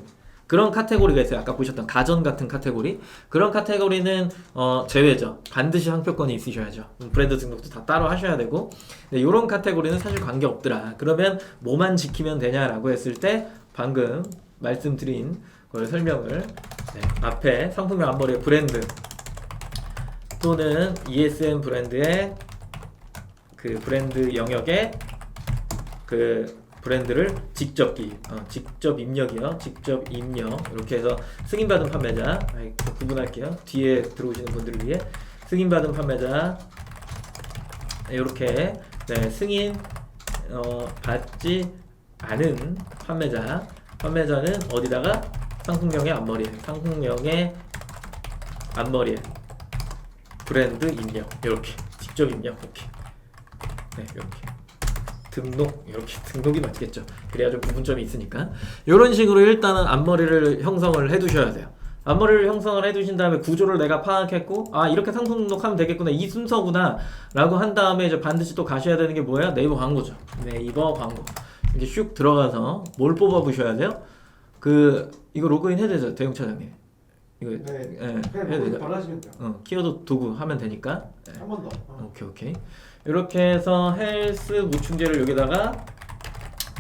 그런 카테고리가 있어요. 아까 보셨던 가전 같은 카테고리. 그런 카테고리는 제외죠. 반드시 상표권이 있으셔야죠. 브랜드 등록도 다 따로 하셔야 되고. 근데 이런 카테고리는 사실 관계 없더라. 그러면 뭐만 지키면 되냐라고 했을 때 방금 말씀드린 걸 설명을 앞에 상품명 앞머리에 브랜드 또는 ESN 브랜드의 그 브랜드 영역에 그 브랜드를 직접 입력이요. 직접 입력. 이렇게 해서 승인받은 판매자, 구분할게요. 뒤에 들어오시는 분들을 위해 승인받은 판매자, 이렇게 승인 받지 않은 판매자는 어디다가 상품명의 앞머리에 브랜드 입력. 이렇게 직접 입력. 이렇게. 이렇게 등록이 맞겠죠. 그래야 좀 구분점이 있으니까. 이런 식으로 일단은 앞머리를 형성을 해두셔야 돼요. 앞머리를 형성을 해두신 다음에 구조를 내가 파악했고, 이렇게 상품 등록하면 되겠구나, 이 순서구나 라고 한 다음에 이제 반드시 또 가셔야 되는 게 뭐야? 네이버 광고죠. 네이버 광고. 이렇게 슉 들어가서 뭘 뽑아 보셔야 돼요? 이거 로그인 해야 되죠, 대용 차장님. 이거 해야 되죠. 바라시면 돼요. 키워드 도구 하면 되니까. 한 번 더. 오케이. 이렇게 해서 헬스 보충제를 여기다가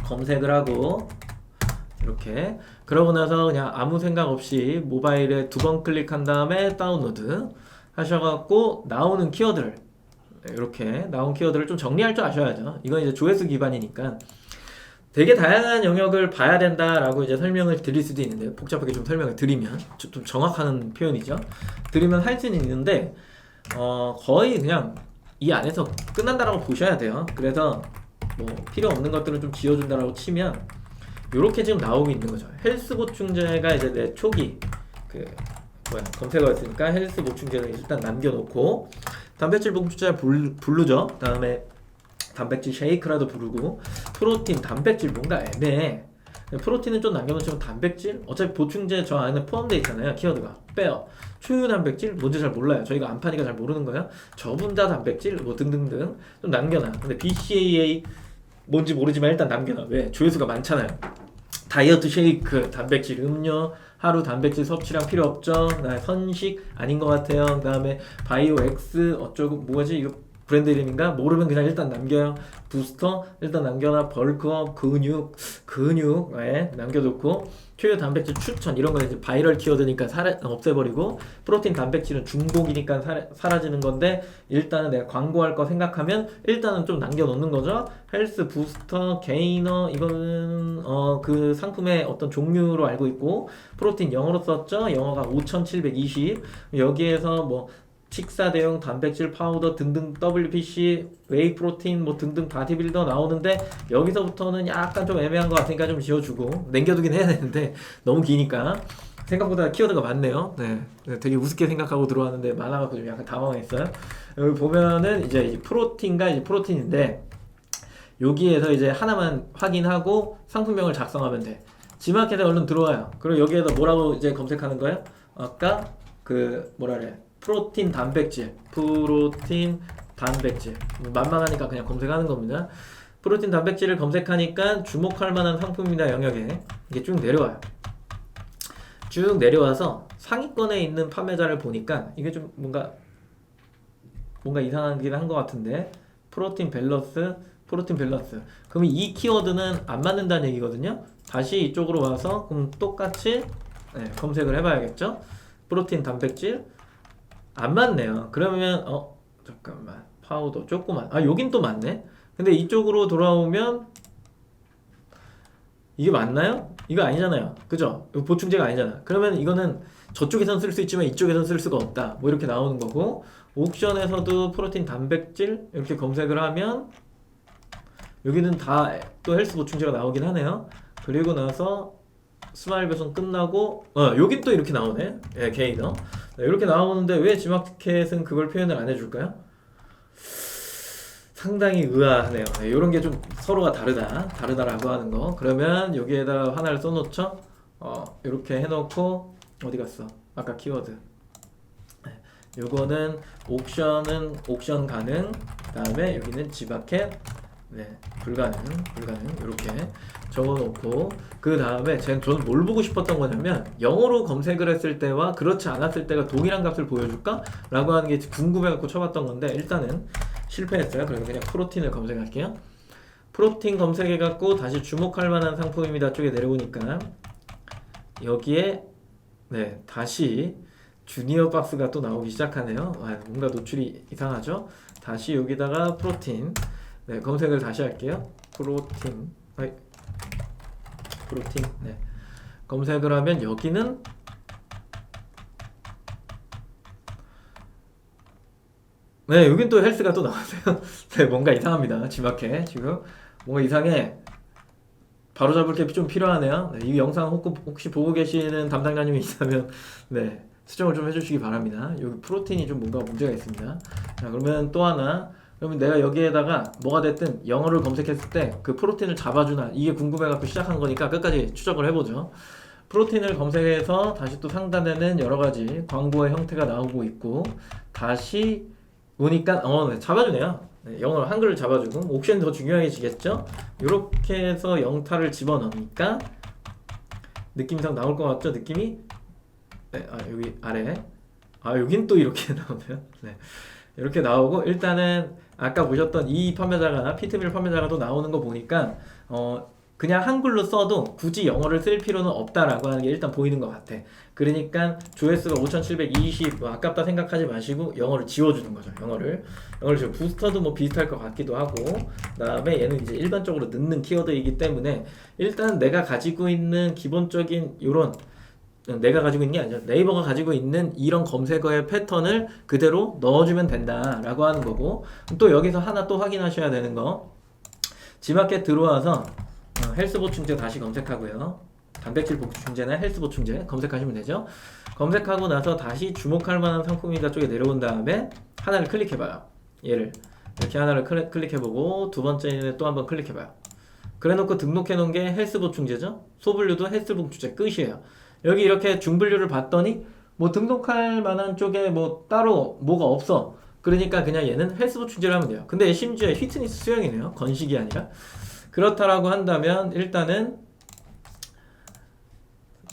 검색을 하고 이렇게 그러고 나서 그냥 아무 생각 없이 모바일에 2번 클릭한 다음에 다운로드 하셔갖고 나오는 키워드를 이렇게 나온 키워드를 좀 정리할 줄 아셔야죠. 이건 이제 조회수 기반이니까 되게 다양한 영역을 봐야 된다라고 이제 설명을 드릴 수도 있는데, 복잡하게 좀 설명을 드리면 좀 정확한 표현이죠. 드리면 할 수는 있는데 거의 그냥 이 안에서 끝난다라고 보셔야 돼요. 그래서 뭐 필요 없는 것들은 좀 지워준다라고 치면 이렇게 지금 나오고 있는 거죠. 헬스 보충제가 이제 내 초기 검색어였으니까 헬스 보충제는 일단 남겨놓고, 단백질 보충제 부르죠. 다음에 단백질 쉐이크라도 부르고, 프로틴, 단백질 뭔가 애매해. 프로틴은 좀 남겨놓지만 단백질? 어차피 보충제 저 안에 포함되어 있잖아요. 키워드가 빼요. 초유 단백질? 뭔지 잘 몰라요. 저희가 안 파니까 잘 모르는 거예요. 저분자 단백질? 뭐 등등등 좀 남겨놔. 근데 BCAA 뭔지 모르지만 일단 남겨놔. 왜? 조회수가 많잖아요. 다이어트 쉐이크, 단백질 음료, 하루 단백질 섭취량 필요 없죠. 선식 아닌 것 같아요. 그 다음에 바이오 X 어쩌고 뭐지 이거 브랜드 이름인가? 모르면 그냥 일단 남겨요. 부스터 일단 남겨놔. 벌크업, 근육 남겨놓고, 초유 단백질 추천 이런 건 이제 바이럴 키워드니까 없애버리고, 프로틴 단백질은 중복이니까 사라지는 건데 일단은 내가 광고할 거 생각하면 일단은 좀 남겨놓는 거죠. 헬스 부스터, 게이너 이거는 그 상품의 어떤 종류로 알고 있고, 프로틴 영어로 썼죠. 영어가 5720. 여기에서 뭐 식사 대용 단백질 파우더 등등 WPC, 웨이 프로틴 뭐 등등 바디빌더 나오는데 여기서부터는 약간 좀 애매한 것 같으니까 좀 지워주고, 남겨두긴 해야 되는데 너무 기니까. 생각보다 키워드가 많네요. 되게 우습게 생각하고 들어왔는데 많아갖고 좀 약간 당황했어요. 여기 보면은 이제 프로틴과 이제 프로틴인데, 여기에서 이제 하나만 확인하고 상품명을 작성하면 돼. 지마켓에 얼른 들어와요. 그리고 여기에서 뭐라고 이제 검색하는 거예요? 아까 프로틴 단백질 만만하니까 그냥 검색하는 겁니다. 프로틴 단백질을 검색하니까 주목할 만한 상품이나 영역에 이게 쭉 내려와요. 쭉 내려와서 상위권에 있는 판매자를 보니까 이게 좀 뭔가 이상하긴 한 것 같은데, 프로틴 밸런스. 그러면 이 키워드는 안 맞는다는 얘기거든요. 다시 이쪽으로 와서 그럼 똑같이 검색을 해봐야겠죠. 프로틴 단백질 안 맞네요. 그러면 잠깐만, 파우더 조그만, 여긴 또 맞네. 근데 이쪽으로 돌아오면 이게 맞나요? 이거 아니잖아요. 그죠? 이거 보충제가 아니잖아. 그러면 이거는 저쪽에선 쓸 수 있지만 이쪽에선 쓸 수가 없다, 뭐 이렇게 나오는 거고, 옥션에서도 프로틴 단백질 이렇게 검색을 하면 여기는 다 또 헬스 보충제가 나오긴 하네요. 그리고 나서 스마일 배송 끝나고 여긴 또 이렇게 나오네. 예, 게이너. 이렇게 나오는데 왜 지마켓은 그걸 표현을 안 해줄까요? 상당히 의아하네요. 이런 게 좀 서로가 다르다라고 하는 거. 그러면 여기에다가 하나를 써놓죠. 이렇게 해놓고 어디 갔어? 아까 키워드. 요거는 옥션은 옥션 가능. 그다음에 여기는 지마켓 불가능 이렇게 적어놓고 그 다음에 저는 뭘 보고 싶었던 거냐면 영어로 검색을 했을 때와 그렇지 않았을 때가 동일한 값을 보여줄까? 라고 하는 게 궁금해갖고 쳐봤던 건데 일단은 실패했어요. 그래서 그냥 프로틴을 검색할게요. 프로틴 검색해갖고 다시 주목할 만한 상품입니다 쪽에 내려오니까 여기에 다시 주니어 박스가 또 나오기 시작하네요. 뭔가 노출이 이상하죠? 다시 여기다가 프로틴 검색을 다시 할게요. 프로틴 검색을 하면 여기는 여긴 또 헬스가 또 나왔어요. 뭔가 이상합니다. 지마켓 지금 뭔가 이상해. 바로잡을 게 좀 필요하네요. 이 영상 혹시 보고 계시는 담당자님이 있다면 수정을 좀 해주시기 바랍니다. 여기 프로틴이 좀 뭔가 문제가 있습니다. 자, 그러면 또 하나. 그러면 내가 여기에다가 뭐가 됐든 영어를 검색했을 때 그 프로틴을 잡아주나 이게 궁금해갖고 시작한 거니까 끝까지 추적을 해보죠. 프로틴을 검색해서 다시 또 상단에는 여러가지 광고의 형태가 나오고 있고 다시 보니까 잡아주네요. 영어로 한글을 잡아주고 옵션이 더 중요해지겠죠. 이렇게 해서 영타를 집어넣으니까 느낌상 나올 것 같죠? 느낌이 여기 아래 여긴 또 이렇게 나오네요. 이렇게 나오고 일단은 아까 보셨던 이 판매자가 피트밀 판매자가 또 나오는 거 보니까 그냥 한글로 써도 굳이 영어를 쓸 필요는 없다라고 하는 게 일단 보이는 것 같아. 그러니까 조회수가 5720 아깝다 생각하지 마시고 영어를 지워주는 거죠. 영어를 지워. 부스터도 뭐 비슷할 것 같기도 하고 그다음에 얘는 이제 일반적으로 넣는 키워드이기 때문에 일단 내가 가지고 있는 기본적인 요런 내가 가지고 있는 게 아니죠. 네이버가 가지고 있는 이런 검색어의 패턴을 그대로 넣어주면 된다라고 하는 거고 또 여기서 하나 또 확인하셔야 되는 거 지마켓 들어와서 헬스 보충제 다시 검색하고요. 단백질 보충제나 헬스 보충제 검색하시면 되죠. 검색하고 나서 다시 주목할 만한 상품이다 쪽에 내려온 다음에 하나를 클릭해봐요. 얘를 이렇게 하나를 클릭해보고 두 번째는 또 한번 클릭해봐요. 그래놓고 등록해놓은 게 헬스 보충제죠. 소분류도 헬스 보충제 끝이에요. 여기 이렇게 중분류를 봤더니 뭐 등록할 만한 쪽에 뭐 따로 뭐가 없어. 그러니까 그냥 얘는 헬스 보충제를 하면 돼요. 근데 심지어 피트니스 수영이네요. 건식이 아니라. 그렇다라고 한다면 일단은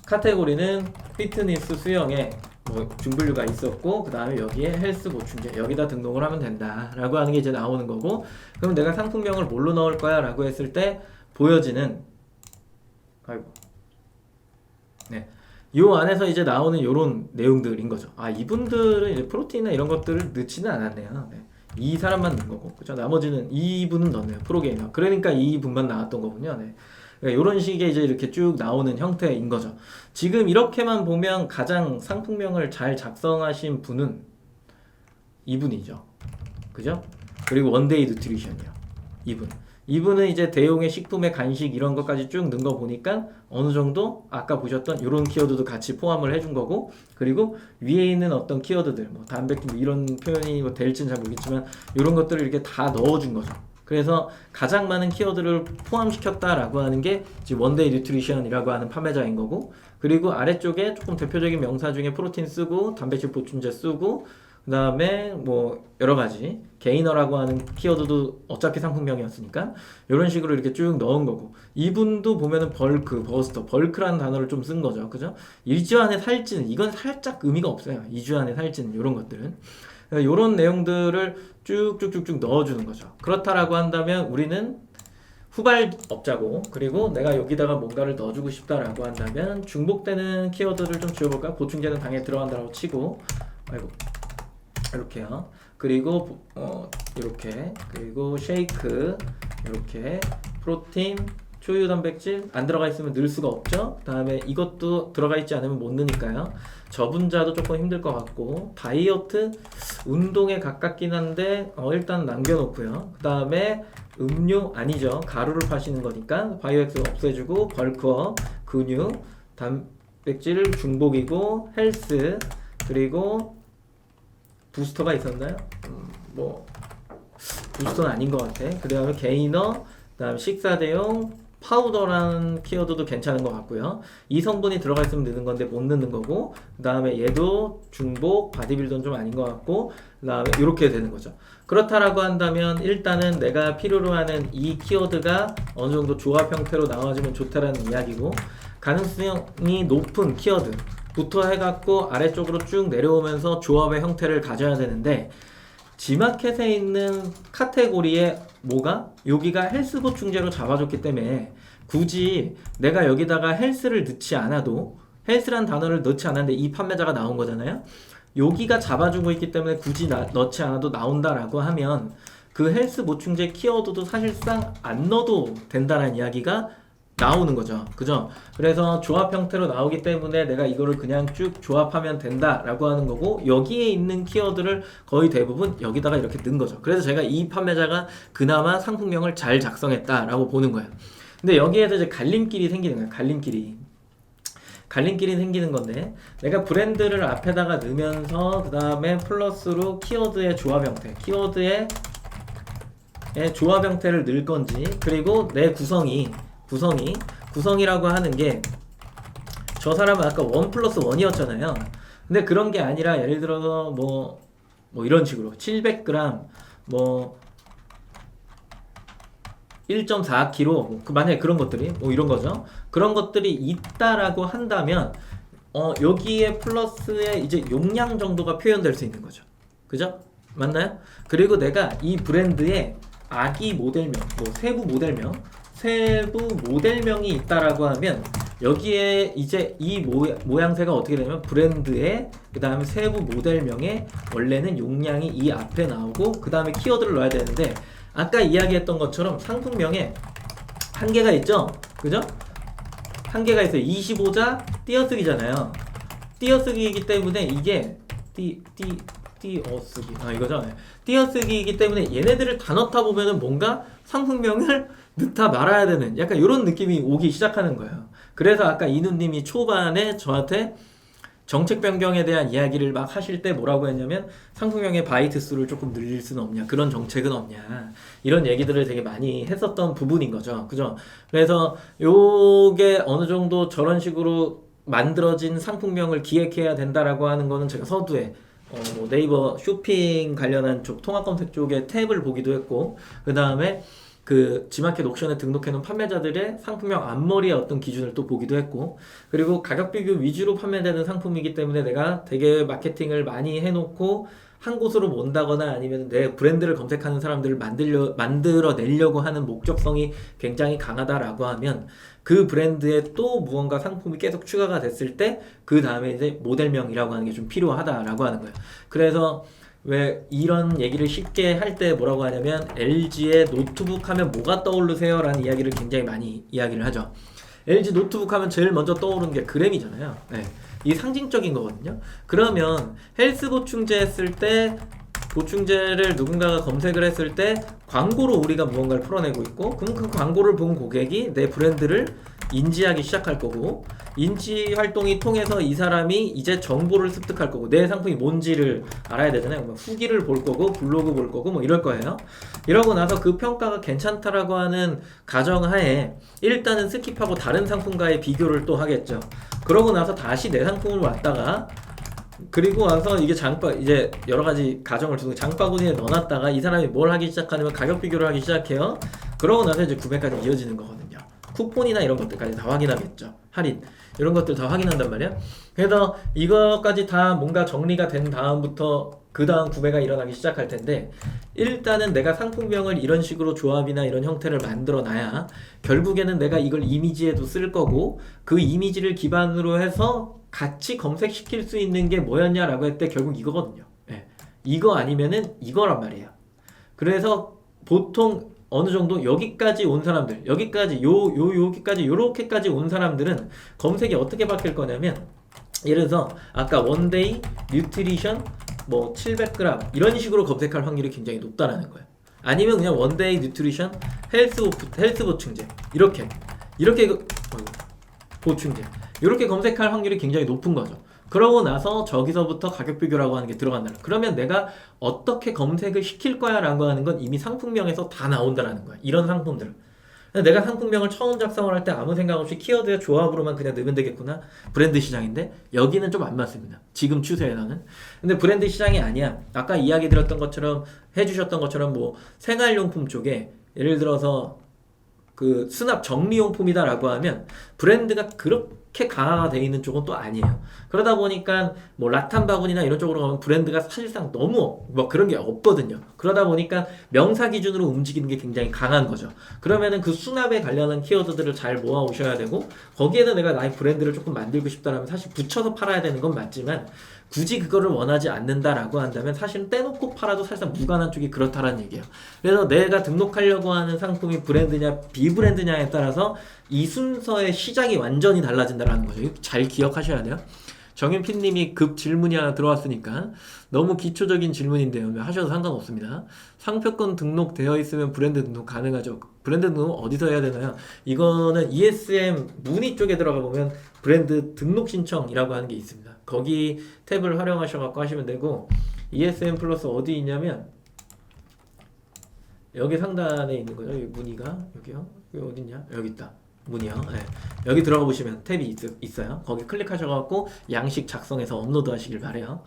카테고리는 피트니스 수영에 뭐 중분류가 있었고 그 다음에 여기에 헬스 보충제 여기다 등록을 하면 된다 라고 하는 게 이제 나오는 거고 그럼 내가 상품명을 뭘로 넣을 거야 라고 했을 때 보여지는 요 안에서 이제 나오는 요런 내용들인 거죠. 이분들은 이제 프로틴이나 이런 것들을 넣지는 않았네요. 이 사람만 넣은 거고, 그죠? 나머지는 이분은 넣네요. 프로게이머. 그러니까 이 분만 나왔던 거군요. 그러니까 이런 식의 이제 이렇게 쭉 나오는 형태인 거죠. 지금 이렇게만 보면 가장 상품명을 잘 작성하신 분은 이분이죠. 그죠? 그리고 원데이 누트리션이요. 이분은 이제 대용의 식품의 간식 이런 것까지 쭉 넣은 거 보니까 어느 정도 아까 보셨던 이런 키워드도 같이 포함을 해준 거고 그리고 위에 있는 어떤 키워드들 뭐 단백질 이런 표현이 뭐 될지는 잘 모르겠지만 이런 것들을 이렇게 다 넣어준 거죠. 그래서 가장 많은 키워드를 포함시켰다라고 하는 게 지금 원데이 뉴트리션이라고 하는 판매자인 거고 그리고 아래쪽에 조금 대표적인 명사 중에 프로틴 쓰고 단백질 보충제 쓰고 그 다음에 뭐 여러가지 게이너라고 하는 키워드도 어차피 상품명이었으니까 이런 식으로 이렇게 쭉 넣은 거고 이분도 보면은 벌크라는 단어를 좀 쓴 거죠. 그죠? 1주 안에 살찌는 이건 살짝 의미가 없어요. 2주 안에 살찌는 이런 것들은 이런 내용들을 쭉쭉쭉쭉 넣어주는 거죠. 그렇다라고 한다면 우리는 후발업자고 그리고 내가 여기다가 뭔가를 넣어주고 싶다라고 한다면 중복되는 키워드를 좀 지워볼까? 보충제는 당연히 들어간다고 치고 이렇게요. 그리고 이렇게 그리고 쉐이크 이렇게 프로틴 초유 단백질 안 들어가 있으면 넣을 수가 없죠. 그 다음에 이것도 들어가 있지 않으면 못 넣으니까요. 저분자도 조금 힘들 것 같고 다이어트 운동에 가깝긴 한데 일단 남겨놓고요. 그 다음에 음료 아니죠. 가루를 파시는 거니까 바이오엑스 없애주고 벌크업, 근육, 단백질 중복이고 헬스 그리고 부스터가 있었나요? 뭐 부스터는 아닌 것 같아. 그 다음에 게이너, 그 다음에 식사 대용 파우더라는 키워드도 괜찮은 것 같고요. 이 성분이 들어가 있으면 넣는 건데 못 넣는 거고, 그 다음에 얘도 중복, 바디빌더는 좀 아닌 것 같고, 그 다음에 이렇게 되는 거죠. 그렇다라고 한다면 일단은 내가 필요로 하는 이 키워드가 어느 정도 조합 형태로 나와주면 좋다라는 이야기고, 가능성이 높은 키워드부터 해갖고 아래쪽으로 쭉 내려오면서 조합의 형태를 가져야 되는데, 지마켓에 있는 카테고리에 뭐가? 여기가 헬스 보충제로 잡아줬기 때문에 굳이 내가 여기다가 헬스를 넣지 않아도, 헬스란 단어를 넣지 않았는데 이 판매자가 나온 거잖아요. 여기가 잡아주고 있기 때문에 굳이 넣지 않아도 나온다라고 하면 그 헬스 보충제 키워드도 사실상 안 넣어도 된다는 이야기가 나오는 거죠. 그죠? 그래서 조합 형태로 나오기 때문에 내가 이거를 그냥 쭉 조합하면 된다라고 하는 거고, 여기에 있는 키워드를 거의 대부분 여기다가 이렇게 넣은 거죠. 그래서 제가 이 판매자가 그나마 상품명을 잘 작성했다라고 보는 거예요. 근데 여기에서 이제 갈림길이 생기는 거예요. 갈림길이 생기는 건데, 내가 브랜드를 앞에다가 넣으면서 그 다음에 플러스로 키워드의 조합 형태, 키워드의 조합 형태를 넣을 건지, 그리고 내 구성이라고 하는 게, 저 사람은 아까 1+1이었잖아요. 근데 그런 게 아니라 예를 들어서 뭐 이런 식으로 700g 뭐 1.4kg 만약에 그런 것들이 뭐 이런 거죠. 그런 것들이 있다라고 한다면 여기에 플러스에 이제 용량 정도가 표현될 수 있는 거죠. 그죠? 맞나요? 그리고 내가 이 브랜드의 아기 모델명, 뭐 세부 모델명이 있다라고 하면 여기에 이제 이 모양새가 어떻게 되냐면 브랜드의 그 다음에 세부 모델명에 원래는 용량이 이 앞에 나오고 그 다음에 키워드를 넣어야 되는데, 아까 이야기했던 것처럼 상품명에 한계가 있죠? 그죠? 한계가 있어요. 25자 띄어쓰기잖아요. 띄어쓰기이기 때문에 이게 띄어쓰기 이거죠? 띄어쓰기이기 때문에 얘네들을 다 넣다 보면은 뭔가 상품명을 넣다 말아야 되는 약간 이런 느낌이 오기 시작하는 거예요. 그래서 아까 이누님이 초반에 저한테 정책 변경에 대한 이야기를 막 하실 때 뭐라고 했냐면, 상품명의 바이트 수를 조금 늘릴 수는 없냐, 그런 정책은 없냐, 이런 얘기들을 되게 많이 했었던 부분인 거죠. 그죠? 그래서 요게 어느 정도 저런 식으로 만들어진 상품명을 기획해야 된다라고 하는 거는 제가 서두에 뭐 네이버 쇼핑 관련한 쪽 통합 검색 쪽에 탭을 보기도 했고, 그 다음에 그 지마켓 옥션에 등록해놓은 판매자들의 상품명 앞머리의 어떤 기준을 또 보기도 했고, 그리고 가격 비교 위주로 판매되는 상품이기 때문에 내가 되게 마케팅을 많이 해놓고 한 곳으로 모은다거나 아니면 내 브랜드를 검색하는 사람들을 만들어내려고 하는 목적성이 굉장히 강하다라고 하면 그 브랜드에 또 무언가 상품이 계속 추가가 됐을 때 그 다음에 이제 모델명이라고 하는 게 좀 필요하다라고 하는 거예요. 그래서 왜 이런 얘기를 쉽게 할 때 뭐라고 하냐면, LG의 노트북 하면 뭐가 떠오르세요? 라는 이야기를 굉장히 많이 이야기를 하죠. LG 노트북 하면 제일 먼저 떠오르는 게 그램이잖아요. 네. 이 상징적인 거거든요. 그러면 헬스 보충제 했을 때, 보충제를 누군가가 검색을 했을 때 광고로 우리가 무언가를 풀어내고 있고, 그럼 그 광고를 본 고객이 내 브랜드를 인지하기 시작할 거고, 인지 활동이 통해서 이 사람이 이제 정보를 습득할 거고, 내 상품이 뭔지를 알아야 되잖아요. 뭐 후기를 볼 거고, 블로그 볼 거고, 뭐 이럴 거예요. 이러고 나서 그 평가가 괜찮다라고 하는 가정하에 일단은 스킵하고 다른 상품과의 비교를 또 하겠죠. 그러고 나서 다시 내 상품을 왔다가, 그리고 와서 이게 이제 여러 가지 가정을 두고 장바구니에 넣어놨다가 이 사람이 뭘 하기 시작하냐면 가격 비교를 하기 시작해요. 그러고 나서 이제 구매까지 이어지는 거거든요. 쿠폰이나 이런 것들까지 다 확인하겠죠. 할인 이런 것들 다 확인한단 말이야. 그래서 이것까지 다 뭔가 정리가 된 다음부터 그 다음 구매가 일어나기 시작할 텐데, 일단은 내가 상품명을 이런 식으로 조합이나 이런 형태를 만들어 놔야 결국에는 내가 이걸 이미지에도 쓸 거고, 그 이미지를 기반으로 해서 같이 검색시킬 수 있는 게 뭐였냐라고 했을 때 결국 이거거든요. 네. 이거 아니면은 이거란 말이에요. 그래서 보통 어느 정도 여기까지 온 사람들, 여기까지 여기까지 요렇게까지 온 사람들은 검색이 어떻게 바뀔 거냐면, 예를 들어서 아까 원데이 뉴트리션 뭐 700g 이런 식으로 검색할 확률이 굉장히 높다라는 거예요. 아니면 그냥 원데이 뉴트리션 헬스 보충제 이렇게 보충제 이렇게 검색할 확률이 굉장히 높은 거죠. 그러고 나서 저기서부터 가격 비교라고 하는 게 들어간다. 그러면 내가 어떻게 검색을 시킬 거야 라고 하는 건 이미 상품명에서 다 나온다라는 거야. 이런 상품들은. 내가 상품명을 처음 작성을 할 때 아무 생각 없이 키워드의 조합으로만 그냥 넣으면 되겠구나. 브랜드 시장인데 여기는 좀 안 맞습니다. 지금 추세에서는. 근데 브랜드 시장이 아니야. 아까 이야기 드렸던 것처럼 해주셨던 것처럼 뭐 생활용품 쪽에 예를 들어서 그 수납 정리용품이다라고 하면 브랜드가 그렇게 강화가 되어 있는 쪽은 또 아니에요. 그러다 보니까 뭐 라탄 바구니나 이런 쪽으로 가면 브랜드가 사실상 너무 뭐 그런 게 없거든요. 그러다 보니까 명사 기준으로 움직이는 게 굉장히 강한 거죠. 그러면은 그 수납에 관련한 키워드들을 잘 모아 오셔야 되고 거기에는 내가 나의 브랜드를 조금 만들고 싶다라면 사실 붙여서 팔아야 되는 건 맞지만 굳이 그거를 원하지 않는다라고 한다면 사실은 떼놓고 팔아도 사실상 무관한 쪽이 그렇다라는 얘기예요. 그래서 내가 등록하려고 하는 상품이 브랜드냐 비브랜드냐에 따라서 이 순서의 시작이 완전히 달라진다라는 거죠. 잘 기억하셔야 돼요. 정윤피님이 급 질문이 하나 들어왔으니까 너무 기초적인 질문인데요. 하셔도 상관없습니다. 상표권 등록되어 있으면 브랜드 등록 가능하죠. 브랜드 등록 어디서 해야 되나요? 이거는 ESM 문의 쪽에 들어가 보면 브랜드 등록 신청이라고 하는 게 있습니다. 거기 탭을 활용하셔서 하시면 되고 ESM 플러스 어디 있냐면 여기 상단에 있는 거죠. 여기 문의가 여기요. 여기 어딨냐? 여기 있다. 문의요. 네. 여기 들어가 보시면 탭이 있어요. 거기 클릭하셔갖고 양식 작성해서 업로드 하시길 바래요.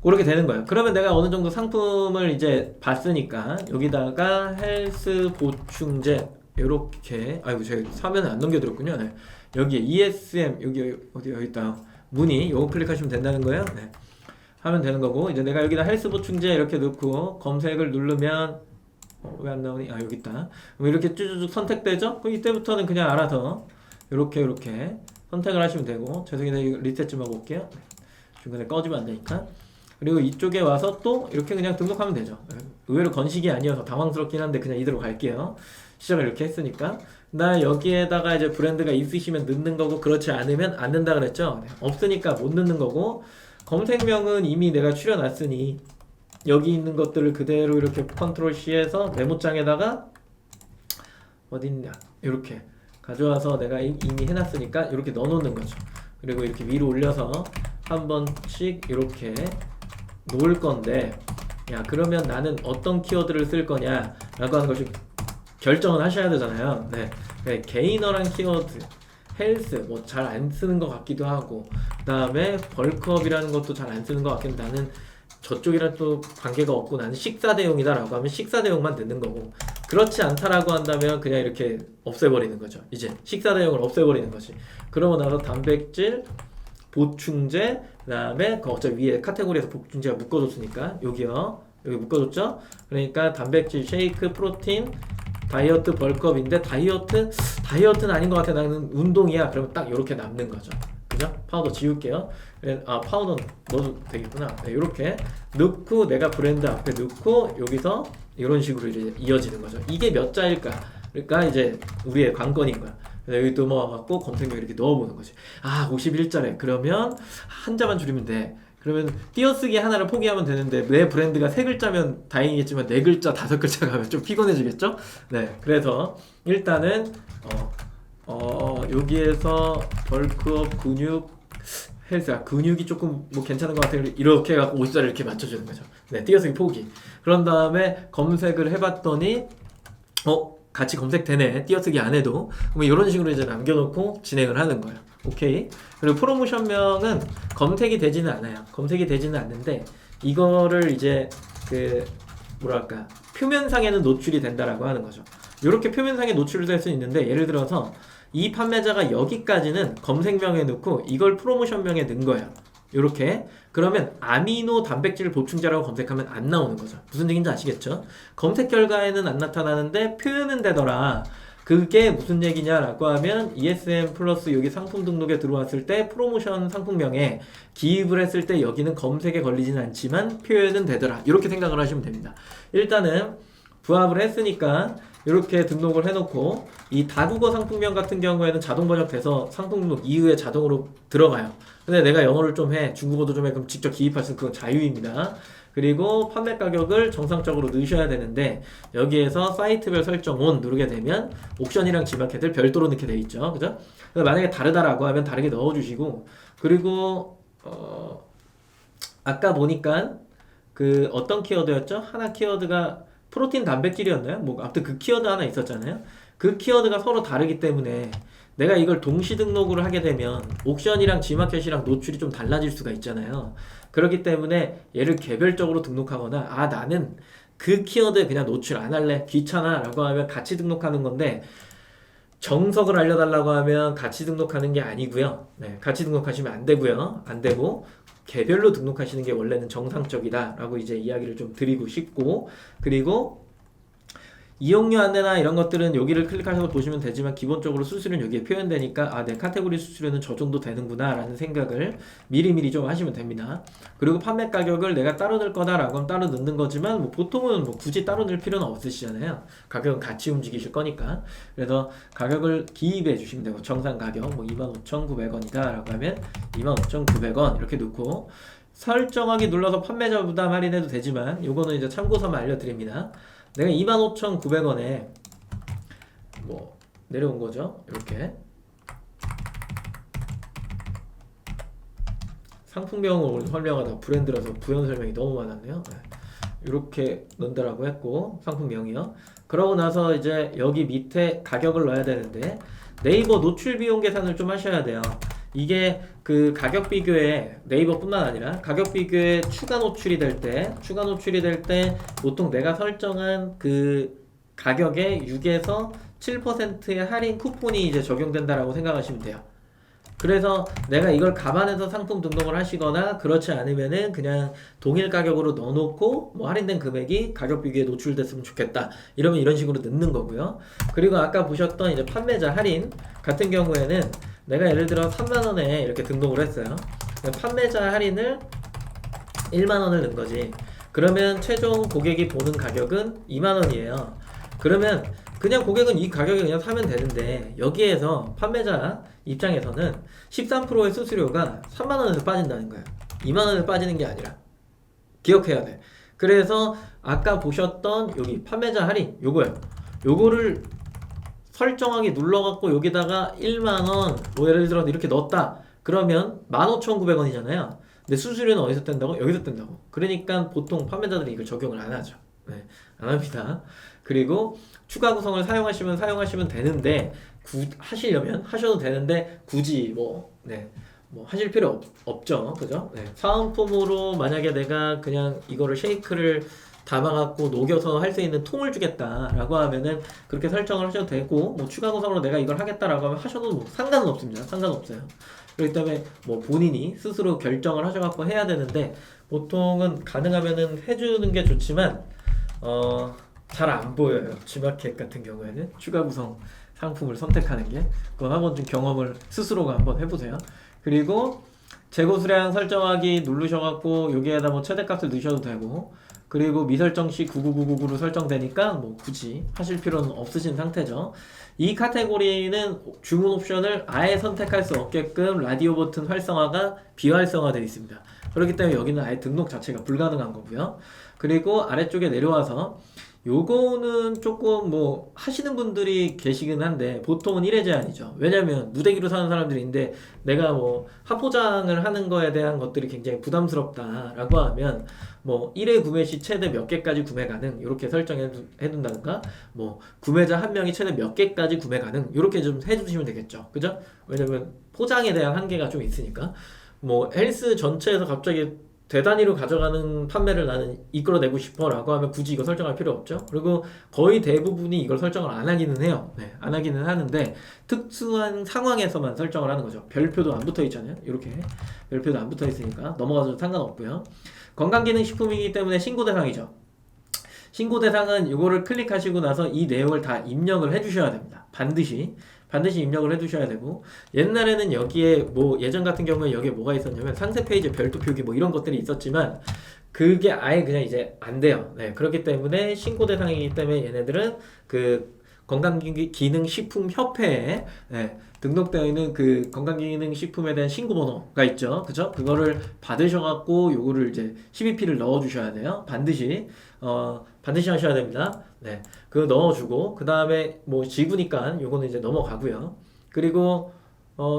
그렇게 되는 거예요. 그러면 내가 어느 정도 상품을 이제 봤으니까 여기다가 헬스 보충제 이렇게 아이고 제가 화면에 안 넘겨드렸군요. 네. 여기에 ESM 여기 어디 여기 있다. 문의 요거 클릭하시면 된다는 거예요. 네. 하면 되는 거고 이제 내가 여기다 헬스 보충제 이렇게 넣고 검색을 누르면 왜 안 나오니? 아 여기 있다. 이렇게 쭈쭈쭈 선택되죠? 그럼 이때부터는 그냥 알아서 이렇게 선택을 하시면 되고 죄송해요. 리셋 좀 하고 올게요. 중간에 꺼지면 안 되니까. 그리고 이쪽에 와서 또 이렇게 그냥 등록하면 되죠. 의외로 건식이 아니어서 당황스럽긴 한데 그냥 이대로 갈게요. 시작을 이렇게 했으니까. 나 여기에다가 이제 브랜드가 있으시면 넣는 거고 그렇지 않으면 안 넣는다 그랬죠. 없으니까 못 넣는 거고 검색명은 이미 내가 추려놨으니 여기 있는 것들을 그대로 이렇게 컨트롤 C해서 메모장에다가 어딨냐 이렇게 가져와서 내가 이미 해놨으니까 이렇게 넣어놓는 거죠. 그리고 이렇게 위로 올려서 한 번씩 이렇게 놓을 건데 야 그러면 나는 어떤 키워드를 쓸 거냐 라고 하는 것을 결정을 하셔야 되잖아요. 네, 게이너란 키워드 헬스 뭐 잘 안 쓰는 것 같기도 하고 그 다음에 벌크업이라는 것도 잘 안 쓰는 것 같긴 한데 나는 저쪽이랑 또 관계가 없고 나는 식사 대용이다 라고 하면 식사 대용만 넣는 거고 그렇지 않다라고 한다면 그냥 이렇게 없애버리는 거죠. 이제 식사 대용을 없애버리는 거지. 그러고 나서 단백질 보충제 그 다음에 그 어차피 위에 카테고리에서 보충제가 묶어줬으니까 여기요 여기 묶어줬죠. 그러니까 단백질 쉐이크 프로틴 다이어트 벌크업인데 다이어트는 아닌 것 같아. 나는 운동이야. 그러면 딱 이렇게 남는 거죠. 그죠? 파우더 지울게요. 아 파우더 넣어도 되겠구나. 네, 이렇게 넣고 내가 브랜드 앞에 넣고 여기서 이런 식으로 이제 이어지는 거죠. 이게 몇 자일까? 그러니까 이제 우리의 관건인 거야. 여기 넘어와갖고 검색명 이렇게 넣어보는 거지. 아 51자래. 그러면 한 자만 줄이면 돼. 그러면 띄어쓰기 하나를 포기하면 되는데 내 브랜드가 3글자면 다행이겠지만 4글자, 5글자 가면 좀 피곤해지겠죠? 네, 그래서 일단은 여기에서 벌크업 근육 헬스 근육이 조금 뭐 괜찮은 것 같아요. 이렇게 해갖고 50자를 이렇게 맞춰주는 거죠. 네, 띄어쓰기 포기. 그런 다음에 검색을 해봤더니 같이 검색되네. 띄어쓰기 안 해도. 그러면 이런 식으로 이제 남겨놓고 진행을 하는 거예요. 오케이. 그리고 프로모션명은 검색이 되지는 않아요. 검색이 되지는 않는데 이거를 이제 그 뭐랄까 표면상에는 노출이 된다라고 하는 거죠. 이렇게 표면상에 노출될 수 있는데 예를 들어서 이 판매자가 여기까지는 검색명에 넣고 이걸 프로모션명에 넣은 거예요. 이렇게 그러면 아미노 단백질 보충제라고 검색하면 안 나오는 거죠. 무슨 얘기인지 아시겠죠? 검색 결과에는 안 나타나는데 표현은 되더라. 그게 무슨 얘기냐라고 하면 ESM 플러스 여기 상품 등록에 들어왔을 때 프로모션 상품명에 기입을 했을 때 여기는 검색에 걸리지는 않지만 표현은 되더라. 이렇게 생각을 하시면 됩니다. 일단은 부합을 했으니까 이렇게 등록을 해놓고 이 다국어 상품명 같은 경우에는 자동 번역돼서 상품 등록 이후에 자동으로 들어가요. 근데 내가 영어를 좀 해, 중국어도 좀 해, 그럼 직접 기입할 수 있는 그건 자유입니다. 그리고 판매 가격을 정상적으로 넣으셔야 되는데 여기에서 사이트별 설정 온 누르게 되면 옥션이랑 지마켓을 별도로 넣게 돼 있죠. 그죠? 그래서 만약에 다르다라고 하면 다르게 넣어주시고 그리고 아까 보니까 그 어떤 키워드였죠? 하나 키워드가 프로틴 단백질이었나요? 뭐 아무튼 그 키워드 하나 있었잖아요. 그 키워드가 서로 다르기 때문에 내가 이걸 동시 등록을 하게 되면 옥션이랑 지마켓이랑 노출이 좀 달라질 수가 있잖아요. 그렇기 때문에 얘를 개별적으로 등록하거나 아 나는 그 키워드에 그냥 노출 안 할래 귀찮아 라고 하면 같이 등록하는 건데 정석을 알려달라고 하면 같이 등록하는 게 아니고요. 네, 같이 등록하시면 안 되고요. 안 되고 개별로 등록하시는 게 원래는 정상적이다 라고 이제 이야기를 좀 드리고 싶고 그리고 이용료 안내나 이런 것들은 여기를 클릭하셔서 보시면 되지만 기본적으로 수수료는 여기에 표현되니까 아, 내 카테고리 수수료는 저 정도 되는구나 라는 생각을 미리미리 좀 하시면 됩니다. 그리고 판매 가격을 내가 따로 넣을 거다 라고 하면 따로 넣는 거지만 뭐 보통은 뭐 굳이 따로 넣을 필요는 없으시잖아요. 가격은 같이 움직이실 거니까. 그래서 가격을 기입해 주시면 되고 정상 가격 뭐 25,900원이다 라고 하면 25,900원 이렇게 넣고 설정하기 눌러서 판매자 부담 할인해도 되지만 요거는 이제 참고서만 알려드립니다. 내가 25,900원에 뭐 내려온 거죠. 이렇게 상품명을 설명하다 브랜드라서 부연 설명이 너무 많았네요. 네. 이렇게 넣는다라고 했고 상품명이요. 그러고 나서 이제 여기 밑에 가격을 넣어야 되는데 네이버 노출 비용 계산을 좀 하셔야 돼요. 이게 그 가격 비교에 네이버뿐만 아니라 가격 비교에 추가 노출이 될 때 보통 내가 설정한 그 가격의 6에서 7%의 할인 쿠폰이 이제 적용된다라고 생각하시면 돼요. 그래서 내가 이걸 감안해서 상품 등록을 하시거나 그렇지 않으면은 그냥 동일 가격으로 넣어놓고 뭐 할인된 금액이 가격 비교에 노출됐으면 좋겠다 이러면 이런 식으로 넣는 거고요. 그리고 아까 보셨던 이제 판매자 할인 같은 경우에는 내가 예를 들어 3만원에 이렇게 등록을 했어요. 판매자 할인을 1만원을 넣은 거지. 그러면 최종 고객이 보는 가격은 2만원이에요. 그러면 그냥 고객은 이 가격에 그냥 사면 되는데 여기에서 판매자 입장에서는 13%의 수수료가 3만원에서 빠진다는 거예요. 2만원에서 빠지는 게 아니라. 기억해야 돼. 그래서 아까 보셨던 여기 판매자 할인 요거예요. 요거를 설정하기 눌러갖고 여기다가 1만원 뭐 예를 들어 이렇게 넣었다 그러면 15,900원이잖아요. 근데 수수료는 어디서 뗀다고? 여기서 뗀다고. 그러니까 보통 판매자들이 이걸 적용을 안 하죠. 네, 안 합니다. 그리고 추가 구성을 사용하시면 되는데 하시려면 하셔도 되는데 굳이 뭐 하실 필요 없죠. 그죠? 네, 사은품으로 만약에 내가 그냥 이거를 쉐이크를 담아갖고 녹여서 할 수 있는 통을 주겠다라고 하면은 그렇게 설정을 하셔도 되고 뭐 추가 구성으로 내가 이걸 하겠다라고 하면 하셔도 뭐 상관은 없습니다. 상관없어요. 그렇기 때문에 뭐 본인이 스스로 결정을 하셔갖고 해야 되는데 보통은 가능하면은 해주는 게 좋지만 잘 안 보여요. G마켓 같은 경우에는 추가 구성 상품을 선택하는 게 그건 한번 좀 경험을 스스로가 한번 해보세요. 그리고 재고 수량 설정하기 누르셔갖고 여기에다 뭐 최대값을 넣으셔도 되고 그리고 미설정 시 99999로 설정되니까 뭐 굳이 하실 필요는 없으신 상태죠. 이 카테고리는 주문 옵션을 아예 선택할 수 없게끔 라디오 버튼 활성화가 비활성화되어 있습니다. 그렇기 때문에 여기는 아예 등록 자체가 불가능한 거고요. 그리고 아래쪽에 내려와서 요거는 조금 뭐 하시는 분들이 계시긴 한데 보통은 1회 제한이죠. 왜냐면 무대기로 사는 사람들인데 내가 뭐 합포장을 하는 거에 대한 것들이 굉장히 부담스럽다라고 하면 뭐 1회 구매 시 최대 몇 개까지 구매 가능 이렇게 설정해 둔다든가 뭐 구매자 한 명이 최대 몇 개까지 구매 가능 이렇게 좀 해주시면 되겠죠. 그죠? 왜냐면 포장에 대한 한계가 좀 있으니까 뭐 헬스 전체에서 갑자기 대단위로 가져가는 판매를 나는 이끌어내고 싶어 라고 하면 굳이 이거 설정할 필요 없죠. 그리고 거의 대부분이 이걸 설정을 안 하기는 해요. 네, 안 하기는 하는데 특수한 상황에서만 설정을 하는 거죠. 별표도 안 붙어 있잖아요. 이렇게 별표도 안 붙어 있으니까 넘어가도 상관없고요. 건강기능식품이기 때문에 신고 대상이죠. 신고 대상은 이거를 클릭하시고 나서 이 내용을 다 입력을 해주셔야 됩니다. 반드시 입력을 해두셔야 되고 옛날에는 여기에 뭐 예전 같은 경우에 여기에 뭐가 있었냐면 상세 페이지에 별도 표기 뭐 이런 것들이 있었지만 그게 아예 그냥 이제 안 돼요. 네, 그렇기 때문에 신고 대상이기 때문에 얘네들은 그 건강기능식품협회에 네, 등록되어 있는 그 건강기능식품에 대한 신고번호가 있죠. 그죠? 그거를 받으셔갖고 요거를 이제 12P를 넣어주셔야 돼요. 반드시 하셔야 됩니다. 네, 그거 넣어주고 그 다음에 뭐 지구니까 요거는 이제 넘어가고요. 그리고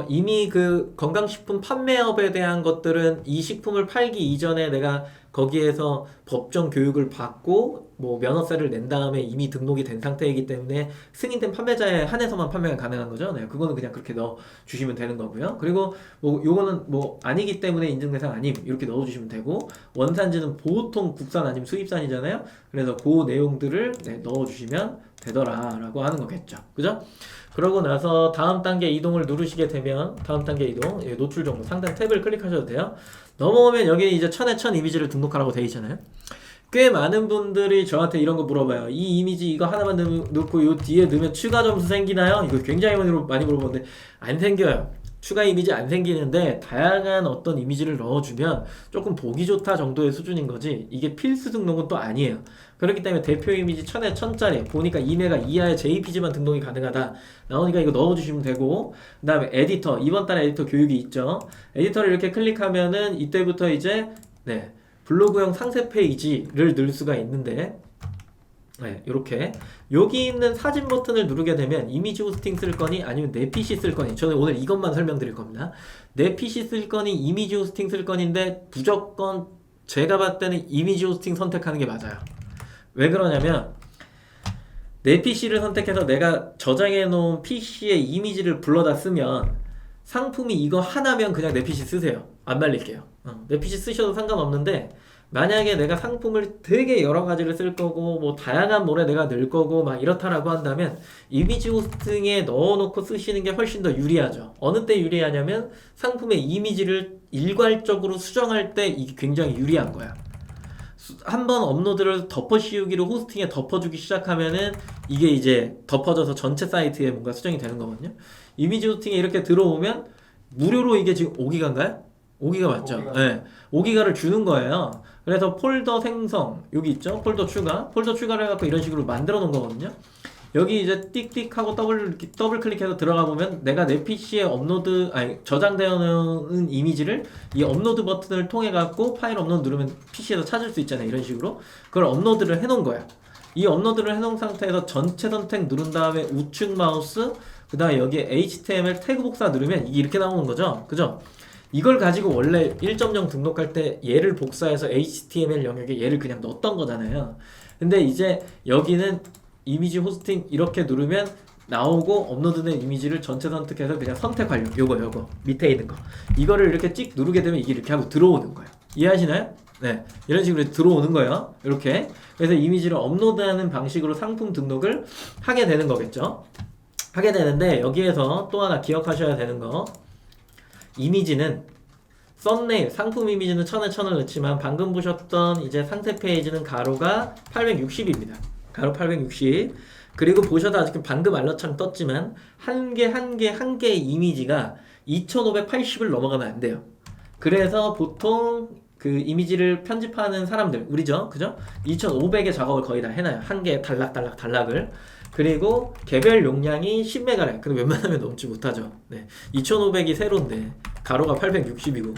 이미 그 건강식품 판매업에 대한 것들은 이 식품을 팔기 이전에 내가 거기에서 법정 교육을 받고 뭐 면허세를 낸 다음에 이미 등록이 된 상태이기 때문에 승인된 판매자에 한해서만 판매가 가능한 거죠. 네, 그거는 그냥 그렇게 넣어 주시면 되는 거고요. 그리고 뭐 요거는 뭐 아니기 때문에 인증 대상 아님 이렇게 넣어 주시면 되고 원산지는 보통 국산 아니면 수입산이잖아요. 그래서 그 내용들을 네, 넣어 주시면 되더라라고 하는 거겠죠. 그죠? 그러고 나서 다음 단계 이동을 누르시게 되면 다음 단계 이동 노출 정보 상단 탭을 클릭하셔도 돼요. 넘어오면 여기 이제 1000에 1000 이미지를 등록하라고 되어 있잖아요. 꽤 많은 분들이 저한테 이런 거 물어봐요. 이 이미지 이거 하나만 넣고 요 뒤에 넣으면 추가 점수 생기나요? 이거 굉장히 많이 물어보는데 안 생겨요. 추가 이미지 안 생기는데 다양한 어떤 이미지를 넣어주면 조금 보기 좋다 정도의 수준인 거지 이게 필수 등록은 또 아니에요. 그렇기 때문에 대표 이미지 1000에 1000짜리 보니까 2메가 이하의 JPG만 등록이 가능하다 나오니까 이거 넣어주시면 되고 그 다음에 에디터 이번 달에 에디터 교육이 있죠. 에디터를 이렇게 클릭하면은 이때부터 이제 네 블로그형 상세 페이지를 넣을 수가 있는데 네, 이렇게 여기 있는 사진 버튼을 누르게 되면 이미지 호스팅 쓸 거니 아니면 내 PC 쓸 거니 저는 오늘 이것만 설명드릴 겁니다. 내 PC 쓸 거니 이미지 호스팅 쓸 거니인데 무조건 제가 봤을 때는 이미지 호스팅 선택하는 게 맞아요. 왜 그러냐면 내 PC를 선택해서 내가 저장해 놓은 PC의 이미지를 불러다 쓰면 상품이 이거 하나면 그냥 내 PC 쓰세요. 안 말릴게요. 내 PC 쓰셔도 상관없는데 만약에 내가 상품을 되게 여러 가지를 쓸 거고 뭐 다양한 모래 내가 넣을 거고 막 이렇다라고 한다면 이미지 호스팅에 넣어놓고 쓰시는 게 훨씬 더 유리하죠. 어느 때 유리하냐면 상품의 이미지를 일괄적으로 수정할 때 이게 굉장히 유리한 거야. 한번 업로드를 덮어 씌우기로 호스팅에 덮어주기 시작하면은 이게 이제 덮어져서 전체 사이트에 뭔가 수정이 되는 거거든요. 이미지 호스팅에 이렇게 들어오면 무료로 이게 지금 5기가인가요? 5기가 맞죠? 5기가. 네. 5기가를 주는 거예요. 그래서 폴더 생성, 여기 있죠? 폴더 추가를 해갖고 이런 식으로 만들어 놓은 거거든요. 여기 이제 띡띡하고 더블 클릭해서 들어가 보면 내가 내 PC에 저장되어 있는 이미지를 이 업로드 버튼을 통해 갖고 파일 업로드 누르면 PC에서 찾을 수 있잖아요. 이런 식으로. 그걸 업로드를 해 놓은 거야. 이 업로드를 해 놓은 상태에서 전체 선택 누른 다음에 우측 마우스, 그 다음에 여기에 HTML 태그 복사 누르면 이게 이렇게 나오는 거죠. 그죠? 이걸 가지고 원래 1.0 등록할 때 얘를 복사해서 HTML 영역에 얘를 그냥 넣었던 거잖아요. 근데 이제 여기는 이미지 호스팅 이렇게 누르면 나오고 업로드된 이미지를 전체 선택해서 그냥 선택 완료. 요거 밑에 있는 거 이거를 이렇게 찍 누르게 되면 이게 이렇게 하고 들어오는 거예요. 이해하시나요? 네, 이런 식으로 들어오는 거예요. 이렇게. 그래서 이미지를 업로드하는 방식으로 상품 등록을 하게 되는 거겠죠. 하게 되는데 여기에서 또 하나 기억하셔야 되는 거, 이미지는 썸네일, 상품 이미지는 1000에 1000을 넣지만 방금 보셨던 이제 상세 페이지는 가로가 860입니다. 가로 860. 그리고 보셔도 아직 방금 알러창 떴지만 한 개의 이미지가 2580을 넘어가면 안 돼요. 그래서 보통 그 이미지를 편집하는 사람들, 우리죠? 그죠? 2500의 작업을 거의 다 해놔요. 한 개 단락을. 그리고 개별 용량이 10메가래. 근데 웬만하면 넘지 못하죠. 네. 2500이 세로인데 가로가 860이고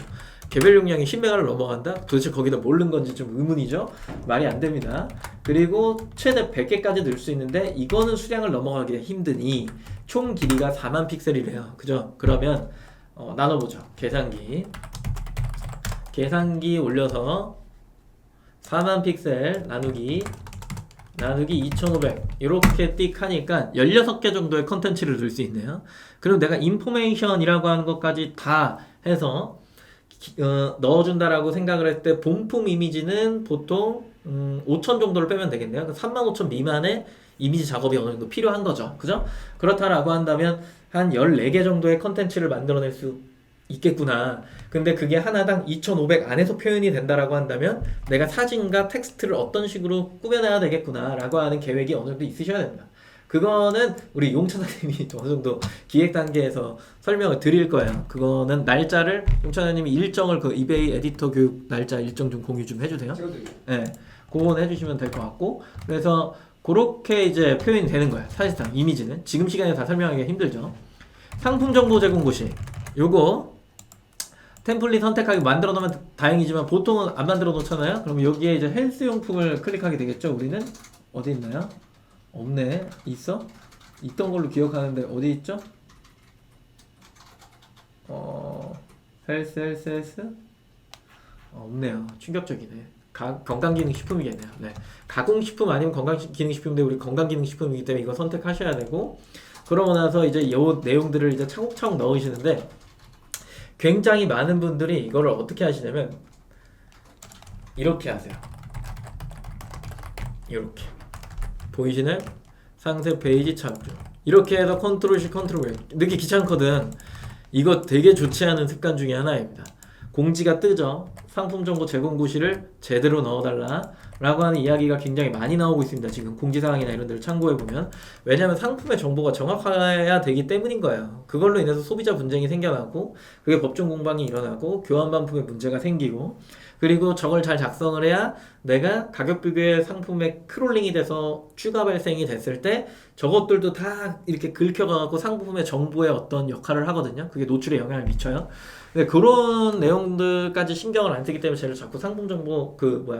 개별 용량이 10메가를 넘어간다? 도대체 거기다 뭘 넣은 건지 좀 의문이죠? 말이 안 됩니다. 그리고 최대 100개까지 넣을 수 있는데 이거는 수량을 넘어가기가 힘드니 총 길이가 4만 픽셀이래요. 그죠? 그러면 나눠보죠. 계산기 올려서 4만 픽셀 나누기 2500 이렇게 띡 하니까 16개 정도의 컨텐츠를 넣을 수 있네요. 그리고 내가 인포메이션이라고 하는 것까지 다 해서 넣어준다라고 생각을 했을 때 본품 이미지는 보통 5천 정도를 빼면 되겠네요. 35,000 미만의 이미지 작업이 어느 정도 필요한 거죠. 그죠? 그렇다라고 한다면 한 14개 정도의 컨텐츠를 만들어낼 수 있겠구나. 근데 그게 하나당 2500 안에서 표현이 된다라고 한다면 내가 사진과 텍스트를 어떤 식으로 꾸며내야 되겠구나 라고 하는 계획이 어느 정도 있으셔야 됩니다. 그거는 우리 용천 선생님이 어느 정도 기획 단계에서 설명을 드릴 거예요. 그거는 날짜를 용천 선생님이 일정을 그 이베이 에디터 교육 날짜 일정 좀 공유 좀 해주세요. 네, 그건 해주시면 될 것 같고 그래서 그렇게 이제 표현이 되는 거예요. 사실상 이미지는 지금 시간에 다 설명하기가 힘들죠. 상품 정보 제공 고시 요거 템플릿 선택하기 만들어 놓으면 다행이지만 보통은 안 만들어 놓잖아요. 그럼 여기에 이제 헬스용품을 클릭하게 되겠죠. 우리는 어디 있나요? 없네. 있어? 있던 걸로 기억하는데 어디 있죠? 헬스? 없네요. 충격적이네. 건강기능식품이겠네요. 네. 가공식품 아니면 건강기능식품인데 우리 건강기능식품이기 때문에 이거 선택하셔야 되고 그러고 나서 이제 요 내용들을 이제 차곡차곡 넣으시는데 굉장히 많은 분들이 이거를 어떻게 하시냐면 이렇게 하세요. 이렇게 보이시나요? 상세 페이지 참조 이렇게 해서 컨트롤 C 컨트롤 V 넣기 귀찮거든. 이거 되게 좋지 않은 습관 중에 하나입니다. 공지가 뜨죠. 상품 정보 제공 고시를 제대로 넣어달라 라고 하는 이야기가 굉장히 많이 나오고 있습니다. 지금 공지사항이나 이런 데를 참고해보면 왜냐하면 상품의 정보가 정확해야 되기 때문인 거예요. 그걸로 인해서 소비자 분쟁이 생겨나고 그게 법정 공방이 일어나고 교환 반품에 문제가 생기고 그리고 저걸 잘 작성을 해야 내가 가격 비교의 상품에 크롤링이 돼서 추가 발생이 됐을 때 저것들도 다 이렇게 긁혀가고 상품의 정보에 어떤 역할을 하거든요. 그게 노출에 영향을 미쳐요. 근데 그런 내용들까지 신경을 안 쓰기 때문에 제가 자꾸 상품 정보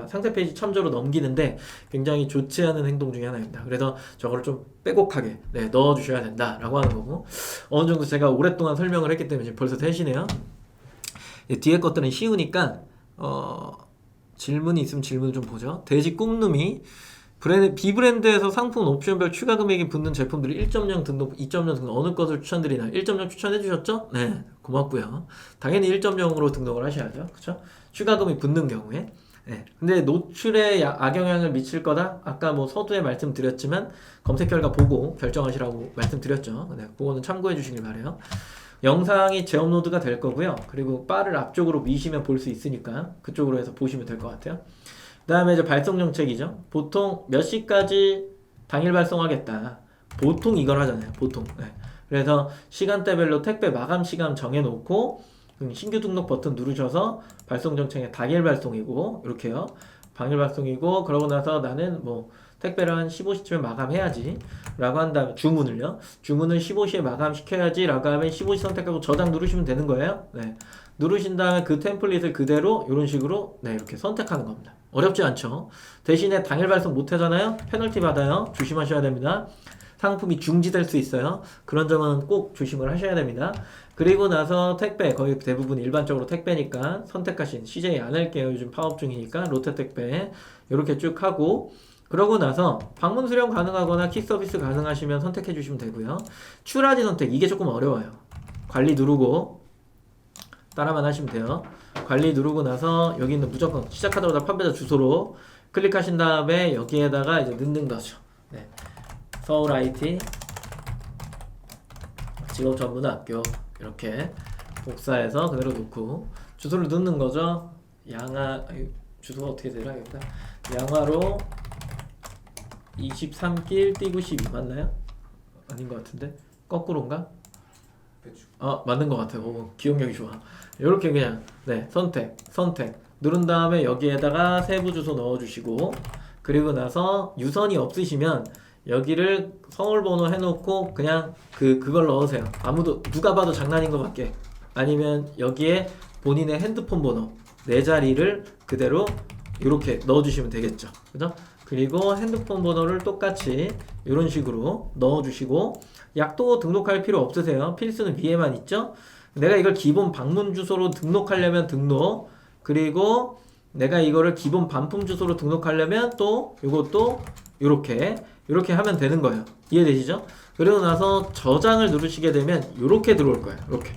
상세 페이지 참조로 넘기는데 굉장히 좋지 않은 행동 중에 하나입니다. 그래서 저걸 좀 빼곡하게 넣어주셔야 된다라고 하는 거고 어느 정도 제가 오랫동안 설명을 했기 때문에 지금 벌써 되시네요. 뒤에 것들은 쉬우니까 질문이 있으면 질문을 좀 보죠. 돼지 꾹누미 B브랜드에서 상품 옵션별 추가 금액이 붙는 제품들이 1.0 등록, 2.0 등록 어느 것을 추천드리나요? 1.0 추천해 주셨죠? 네, 고맙고요. 당연히 1.0으로 등록을 하셔야죠. 그쵸? 추가 금액이 붙는 경우에. 네. 근데 노출에 악영향을 미칠 거다? 아까 뭐 서두에 말씀드렸지만 검색 결과 보고 결정하시라고 말씀드렸죠. 네, 그거는 참고해 주시길 바래요. 영상이 재업로드가 될 거고요. 그리고 바를 앞쪽으로 미시면 볼 수 있으니까 그쪽으로 해서 보시면 될 것 같아요. 그 다음에 이제 발송 정책이죠. 보통 몇 시까지 당일 발송하겠다. 보통 이걸 하잖아요. 보통. 네. 그래서 시간대별로 택배 마감 시간 정해놓고 신규 등록 버튼 누르셔서 발송 정책에 당일 발송이고 이렇게요. 당일 발송이고 그러고 나서 나는 뭐 택배를 한 15시쯤에 마감해야지 라고 한 다음에 주문을 15시에 마감시켜야지 라고 하면 15시 선택하고 저장 누르시면 되는 거예요. 네. 누르신 다음에 그 템플릿을 그대로 이런 식으로 이렇게 선택하는 겁니다. 어렵지 않죠. 대신에 당일 발송 못 하잖아요. 페널티 받아요. 조심하셔야 됩니다. 상품이 중지될 수 있어요. 그런 점은 꼭 조심을 하셔야 됩니다. 그리고 나서 택배 거의 대부분 일반적으로 택배니까 선택하신 CJ 안 할게요. 요즘 파업 중이니까 롯데택배 이렇게 쭉 하고 그러고 나서 방문 수령 가능하거나 킥 서비스 가능하시면 선택해 주시면 되고요. 출하지 선택 이게 조금 어려워요. 관리 누르고 따라만 하시면 돼요. 관리 누르고 나서 여기 있는 무조건 시작하자마자 판매자 주소로 클릭하신 다음에 여기에다가 이제 넣는 거죠. 네. 서울 IT 직업전문학교 이렇게 복사해서 그대로 놓고 주소를 넣는 거죠. 주소가 어떻게 되나 일단 양화로 23길 띠구 12 맞나요? 아닌 것 같은데 거꾸로인가? 맞는 것 같아요. 기억력이 좋아. 이렇게 그냥 선택 누른 다음에 여기에다가 세부 주소 넣어주시고 그리고 나서 유선이 없으시면 여기를 서울번호 해놓고 그냥 그걸 넣으세요. 누가 봐도 장난인 것 같게. 아니면 여기에 본인의 핸드폰 번호 4자리를 그대로 이렇게 넣어주시면 되겠죠. 그죠? 그리고 핸드폰 번호를 똑같이 이런 식으로 넣어주시고 약도 등록할 필요 없으세요. 필수는 위에만 있죠. 내가 이걸 기본 방문 주소로 등록하려면 등록, 그리고 내가 이거를 기본 반품 주소로 등록하려면 또 이것도 이렇게 하면 되는 거예요. 이해되시죠? 그리고 나서 저장을 누르시게 되면 이렇게 들어올 거예요. 이렇게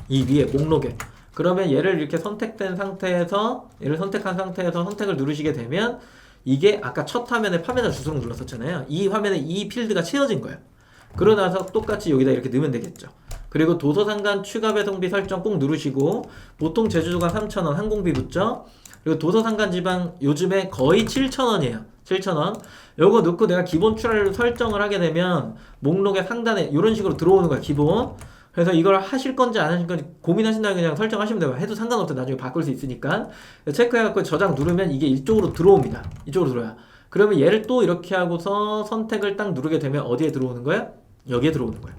이 위에 목록에. 그러면 얘를 이렇게 선택한 상태에서 선택을 누르시게 되면 이게 아까 첫 화면에 판매자 주소를 눌렀었잖아요. 이 화면에 이 필드가 채워진 거예요. 그러고 나서 똑같이 여기다 이렇게 넣으면 되겠죠. 그리고 도서상관 추가 배송비 설정 꼭 누르시고 보통 제주도가 3,000원 항공비 붙죠. 그리고 도서상관 지방 요즘에 거의 7,000원이에요. 7,000원. 요거 넣고 내가 기본 출하를 설정을 하게 되면 목록의 상단에 이런 식으로 들어오는 거야, 기본. 그래서 이걸 하실 건지 안 하실 건지 고민하신다면 그냥 설정하시면 돼요. 해도 상관없어. 나중에 바꿀 수 있으니까. 체크해갖고 저장 누르면 이게 이쪽으로 들어옵니다. 이쪽으로 들어와요. 그러면 얘를 또 이렇게 하고서 선택을 딱 누르게 되면 어디에 들어오는 거야? 여기에 들어오는 거야.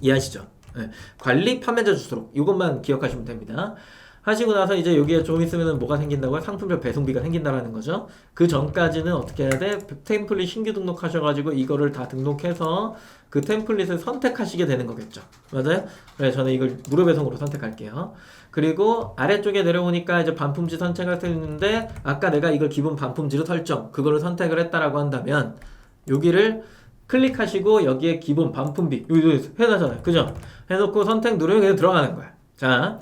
이해하시죠? 네. 관리 판매자 주소록 이것만 기억하시면 됩니다. 하시고 나서 이제 여기에 좀 있으면 뭐가 생긴다고요? 상품별 배송비가 생긴다라는 거죠. 그 전까지는 어떻게 해야 돼? 템플릿 신규 등록하셔가지고 이거를 다 등록해서 그 템플릿을 선택하시게 되는 거겠죠. 맞아요? 그래서 저는 이걸 무료 배송으로 선택할게요. 그리고 아래쪽에 내려오니까 이제 반품지 선택할 수 있는데 아까 내가 이걸 기본 반품지로 설정 그거를 선택을 했다라고 한다면 여기를 클릭하시고 여기에 기본 반품비 여기 해놨잖아요. 그죠? 해놓고 선택 누르면 그냥 들어가는 거야. 자,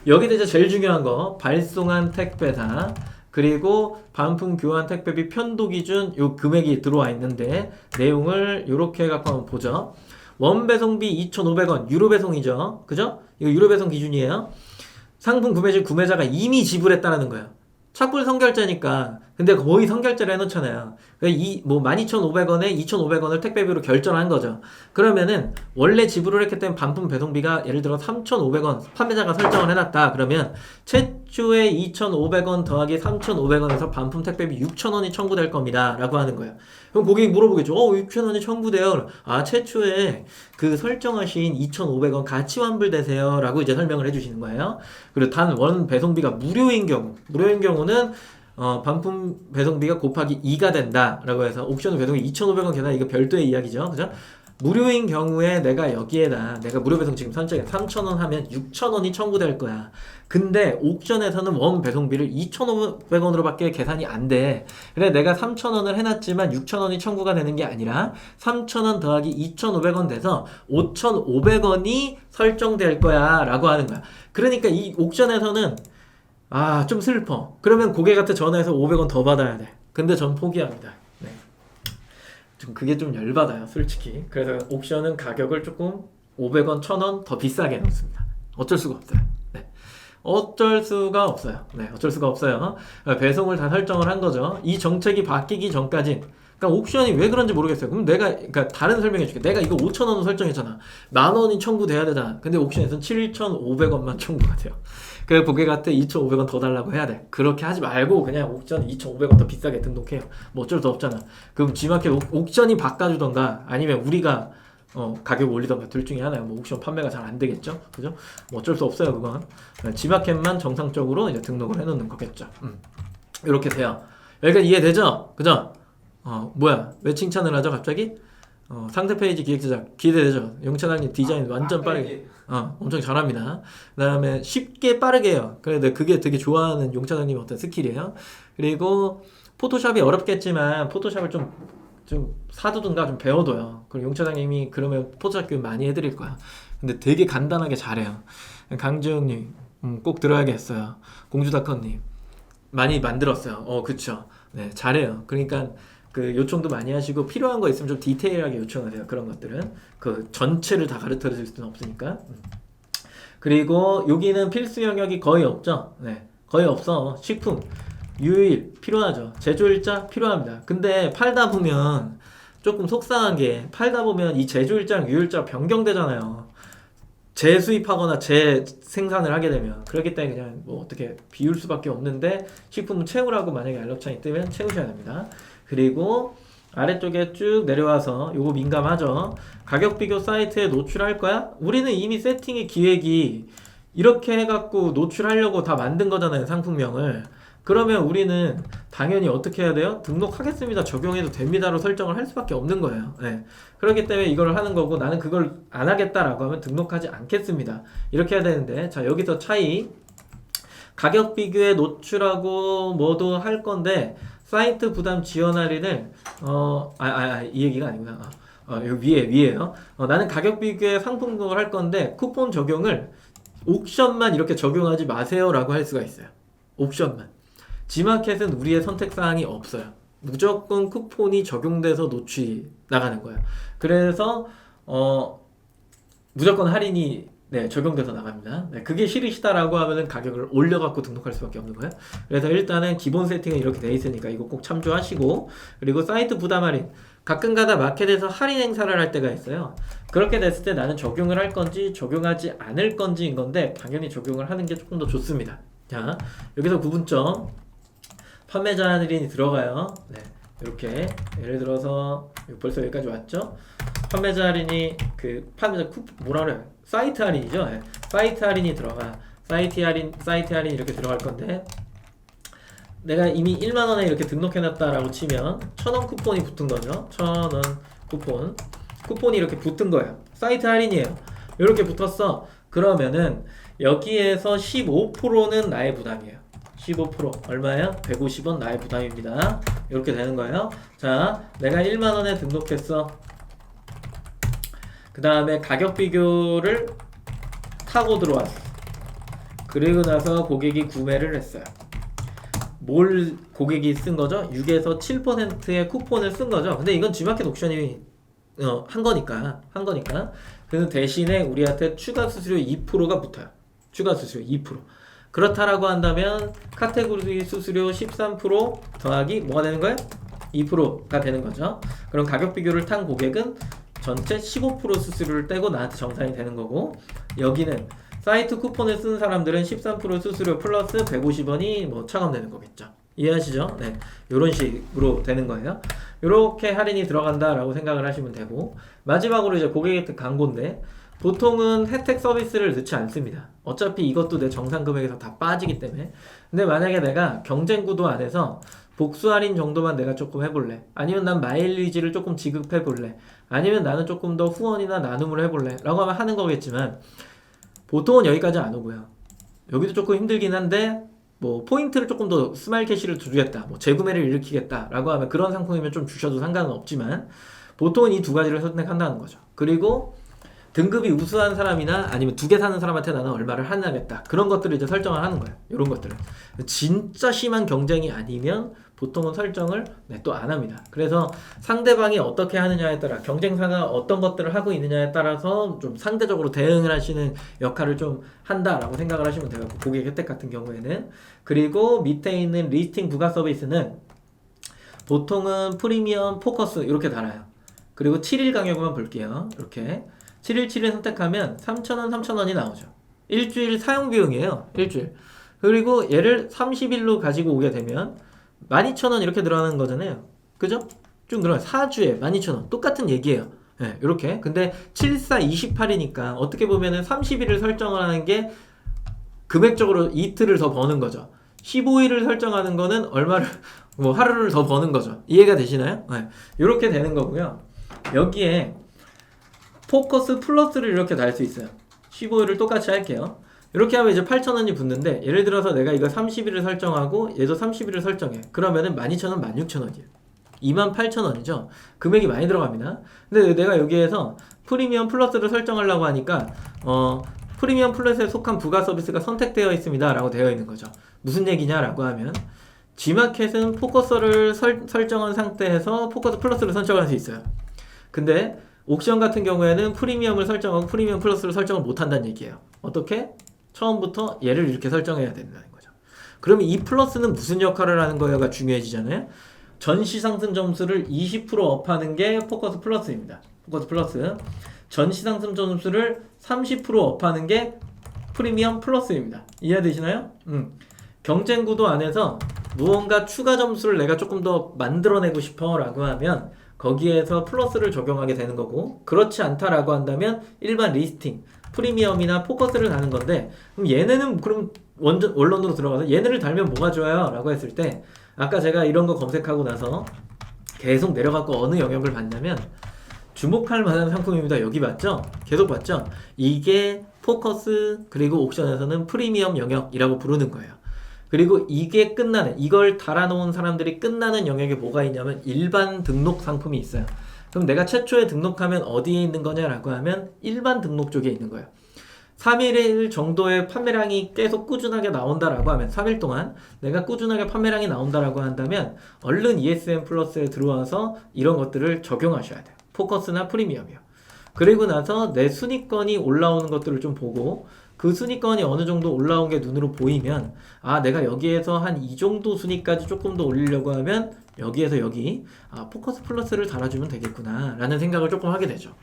여기서 이제 제일 중요한 거 발송한 택배사 그리고 반품 교환 택배비 편도 기준 요 금액이 들어와 있는데 내용을 요렇게 해갖고 한번 보죠. 원 배송비 2,500원 유료 배송이죠. 그죠? 이거 유료 배송 기준이에요. 상품 구매 시 구매자가 이미 지불했다라는 거예요. 착불 선결제니까. 근데 거의 선결제를 해놓잖아요. 뭐 12,500원에 2,500원을 택배비로 결정한 거죠. 그러면은 원래 지불을 했기 때문에 반품 배송비가 예를 들어 3,500원 판매자가 설정을 해놨다. 그러면 최초에 2,500원 더하기 3,500원에서 반품 택배비 6,000원이 청구될 겁니다. 라고 하는 거예요. 그럼 고객이 물어보겠죠. 6,000원이 청구돼요. 아, 최초에 그 설정하신 2,500원 같이 환불되세요. 라고 이제 설명을 해주시는 거예요. 그리고 단 원 배송비가 무료인 경우는 반품 배송비가 곱하기 2가 된다라고 해서 옥션 배송비 2,500원 계산 이거 별도의 이야기죠. 그죠? 무료인 경우에 내가 여기에다 내가 무료 배송 지금 선택해 3,000원 하면 6,000원이 청구될 거야. 근데 옥션에서는 원 배송비를 2,500원으로밖에 계산이 안 돼. 그래 내가 3,000원을 해놨지만 6,000원이 청구가 되는 게 아니라 3,000원 더하기 2,500원 돼서 5,500원이 설정될 거야 라고 하는 거야. 그러니까 이 옥션에서는 좀 슬퍼. 그러면 고객한테 전화해서 500원 더 받아야 돼. 근데 전 포기합니다. 네. 그게 좀 열받아요, 솔직히. 그래서 옥션은 가격을 조금 500원, 1,000원 더 비싸게 해놓습니다. 어쩔 수가 없어요. 네. 어쩔 수가 없어요. 네, 어쩔 수가 없어요. 배송을 다 설정을 한 거죠. 이 정책이 바뀌기 전까진. 그러니까 옥션이 왜 그런지 모르겠어요. 그럼 그러니까 다른 설명해 줄게. 내가 이거 5,000원으로 설정했잖아. 10,000원이 청구돼야 되잖아. 근데 옥션에서는 7,500원만 청구가 돼요. 그래서 고객한테 2,500원 더 달라고 해야 돼. 그렇게 하지 말고 그냥 옥션 2,500원 더 비싸게 등록해요. 뭐 어쩔 수 없잖아. 그럼 G마켓 옥션이 바꿔주던가 아니면 우리가 가격 올리던가 둘 중에 하나요. 뭐 옥션 판매가 잘 안 되겠죠. 그죠? 뭐 어쩔 수 없어요, 그건. G마켓만 정상적으로 이제 등록을 해놓는 거겠죠. 이렇게 돼요. 여기까지 이해되죠? 그죠? 뭐야? 왜 칭찬을 하죠, 갑자기? 상세 페이지 기획 제작 기대되죠? 용찬왕님 디자인 완전 빠르게 엄청 잘합니다. 그 다음에 쉽게 빠르게 해요. 그런데 그게 되게 좋아하는 용찬왕님 어떤 스킬이에요. 그리고 포토샵이 어렵겠지만 포토샵을 좀 사두든가 좀 배워둬요. 그리고 용찬왕님이 그러면 포토샵 교육 많이 해드릴 거야. 근데 되게 간단하게 잘해요. 강지웅님 꼭 들어야겠어요. 공주다커님 많이 만들었어요. 그쵸. 네, 잘해요. 그러니까 그 요청도 많이 하시고 필요한 거 있으면 좀 디테일하게 요청하세요. 그런 것들은 그 전체를 다 가르쳐 드릴 수는 없으니까. 그리고 여기는 필수 영역이 거의 없죠. 네, 거의 없어. 식품, 유일 필요하죠. 제조일자 필요합니다. 근데 팔다 보면 조금 속상한 게 팔다 보면 이 제조일자랑 유일자 변경되잖아요. 재수입하거나 재생산을 하게 되면 그렇기 때문에 그냥 뭐 어떻게 비울 수밖에 없는데 식품은 채우라고 만약에 알력창이 뜨면 채우셔야 됩니다. 그리고 아래쪽에 쭉 내려와서 요거 민감하죠. 가격 비교 사이트에 노출할 거야? 우리는 이미 세팅의 기획이 이렇게 해갖고 노출하려고 다 만든 거잖아요, 상품명을. 그러면 우리는 당연히 어떻게 해야 돼요? 등록하겠습니다, 적용해도 됩니다로 설정을 할 수밖에 없는 거예요. 네. 그렇기 때문에 이걸 하는 거고 나는 그걸 안 하겠다라고 하면 등록하지 않겠습니다. 이렇게 해야 되는데 자 여기서 차이 가격 비교에 노출하고 뭐도 할 건데 사이트 부담 지원 할인을 이 얘기가 아니구나. 여기 위에요. 나는 가격 비교에 상품 등록을 할 건데 쿠폰 적용을 옥션만 이렇게 적용하지 마세요라고 할 수가 있어요. 옥션만. G마켓은 우리의 선택사항이 없어요. 무조건 쿠폰이 적용돼서 노출이 나가는 거예요. 그래서 무조건 할인이 네, 적용돼서 나갑니다. 네, 그게 싫으시다라고 하면은 가격을 올려갖고 등록할 수밖에 없는 거예요. 그래서 일단은 기본 세팅은 이렇게 돼 있으니까 이거 꼭 참조하시고, 그리고 사이트 부담 할인. 가끔가다 마켓에서 할인 행사를 할 때가 있어요. 그렇게 됐을 때 나는 적용을 할 건지 적용하지 않을 건지인 건데 당연히 적용을 하는 게 조금 더 좋습니다. 자, 여기서 구분점. 판매자 할인이 들어가요. 네, 이렇게 예를 들어서 벌써 여기까지 왔죠? 판매자 할인이 그 판매자 뭐라 그래요? 사이트 할인이죠. 네. 사이트 할인이 들어가. 사이트 할인 이렇게 들어갈 건데 내가 이미 1만 원에 이렇게 등록해놨다라고 치면 1,000원 쿠폰이 붙은 거죠. 1,000원 쿠폰이 이렇게 붙은 거예요. 사이트 할인이에요. 이렇게 붙었어. 그러면은 여기에서 15%는 나의 부담이에요. 15% 얼마예요? 150원 나의 부담입니다. 이렇게 되는 거예요. 자, 내가 1만 원에 등록했어. 그 다음에 가격 비교를 타고 들어왔어. 그리고 나서 고객이 구매를 했어요. 뭘 고객이 쓴 거죠? 6에서 7%의 쿠폰을 쓴 거죠. 근데 이건 G마켓 옥션이 한 거니까. 그 대신에 우리한테 추가 수수료 2%가 붙어요. 추가 수수료 2%. 그렇다라고 한다면 카테고리 수수료 13% 더하기 뭐가 되는 거예요? 2%가 되는 거죠. 그럼 가격 비교를 탄 고객은 전체 15% 수수료를 떼고 나한테 정산이 되는 거고, 여기는 사이트 쿠폰을 쓴 사람들은 13% 수수료 플러스 150원이 뭐 차감되는 거겠죠. 이해하시죠? 네, 이런 식으로 되는 거예요. 이렇게 할인이 들어간다라고 생각을 하시면 되고, 마지막으로 이제 고객 혜택 광고인데 보통은 혜택 서비스를 넣지 않습니다. 어차피 이것도 내 정산 금액에서 다 빠지기 때문에. 근데 만약에 내가 경쟁 구도 안에서 복수 할인 정도만 내가 조금 해볼래, 아니면 난 마일리지를 조금 지급해볼래, 아니면 나는 조금 더 후원이나 나눔을 해볼래 라고 하면 하는 거겠지만 보통은 여기까지 안 오고요. 여기도 조금 힘들긴 한데 뭐 포인트를 조금 더 스마일 캐시를 주겠다, 뭐 재구매를 일으키겠다 라고 하면 그런 상품이면 좀 주셔도 상관은 없지만 보통은 이 두 가지를 선택한다는 거죠. 그리고 등급이 우수한 사람이나 아니면 2개 사는 사람한테 나는 얼마를 할인하겠다, 그런 것들을 이제 설정을 하는 거예요. 이런 것들을 진짜 심한 경쟁이 아니면 보통은 설정을 또 안 합니다. 그래서 상대방이 어떻게 하느냐에 따라, 경쟁사가 어떤 것들을 하고 있느냐에 따라서 좀 상대적으로 대응을 하시는 역할을 좀 한다라고 생각을 하시면 돼요. 고객 혜택 같은 경우에는. 그리고 밑에 있는 리스팅 부가 서비스는 보통은 프리미엄, 포커스 이렇게 달아요. 그리고 7일 강요만 볼게요. 이렇게 7일 선택하면 3,000원, 3,000원이 나오죠. 일주일 사용 비용이에요. 일주일. 그리고 얘를 30일로 가지고 오게 되면 12,000원 이렇게 들어가는 거잖아요. 그죠? 쭉 들어가요. 4주에 12,000원. 똑같은 얘기예요. 네, 이렇게. 근데 7428이니까 어떻게 보면은 30일을 설정을 하는 게 금액적으로 이틀을 더 버는 거죠. 15일을 설정하는 거는 얼마를, 뭐 하루를 더 버는 거죠. 이해가 되시나요? 네, 이렇게 되는 거고요. 여기에 포커스 플러스를 이렇게 달 수 있어요. 15일을 똑같이 할게요. 이렇게 하면 이제 8,000원이 붙는데, 예를 들어서 내가 이거 30일을 설정하고 얘도 30일을 설정해. 그러면은 12,000원, 16,000원이에요. 28,000원이죠. 금액이 많이 들어갑니다. 근데 내가 여기에서 프리미엄 플러스를 설정하려고 하니까 프리미엄 플러스에 속한 부가 서비스가 선택되어 있습니다 라고 되어 있는 거죠. 무슨 얘기냐라고 하면 G마켓은 포커스를 설정한 상태에서 포커스 플러스를 설정할 수 있어요. 근데 옥션 같은 경우에는 프리미엄을 설정하고 프리미엄 플러스를 설정을 못한다는 얘기예요. 어떻게? 처음부터 얘를 이렇게 설정해야 된다는 거죠. 그러면 이 플러스는 무슨 역할을 하는 거야가 중요해지잖아요. 전시 상승 점수를 20% 업하는 게 포커스 플러스입니다. 포커스 플러스. 전시 상승 점수를 30% 업하는 게 프리미엄 플러스입니다. 이해되시나요? 경쟁 구도 안에서 무언가 추가 점수를 내가 조금 더 만들어내고 싶어 라고 하면 거기에서 플러스를 적용하게 되는 거고, 그렇지 않다라고 한다면 일반 리스팅, 프리미엄이나 포커스를 다는 건데, 그럼 얘네는 그럼 원론으로 들어가서 얘네를 달면 뭐가 좋아요? 라고 했을 때 아까 제가 이런 거 검색하고 나서 계속 내려갖고 어느 영역을 봤냐면 주목할 만한 상품입니다. 여기 봤죠? 계속 봤죠? 이게 포커스 그리고 옥션에서는 프리미엄 영역이라고 부르는 거예요. 그리고 이게 끝나는, 이걸 달아놓은 사람들이 끝나는 영역에 뭐가 있냐면 일반 등록 상품이 있어요. 그럼 내가 최초에 등록하면 어디에 있는 거냐라고 하면 일반 등록 쪽에 있는 거예요. 3일 정도의 판매량이 계속 꾸준하게 나온다라고 하면, 3일 동안 내가 꾸준하게 판매량이 나온다라고 한다면 얼른 ESN 플러스에 들어와서 이런 것들을 적용하셔야 돼요. 포커스나 프리미엄이요. 그리고 나서 내 순위권이 올라오는 것들을 좀 보고 그 순위권이 어느 정도 올라온 게 눈으로 보이면 아 내가 여기에서 한 이 정도 순위까지 조금 더 올리려고 하면 여기에서 여기 포커스 플러스를 달아주면 되겠구나 라는 생각을 조금 하게 되죠.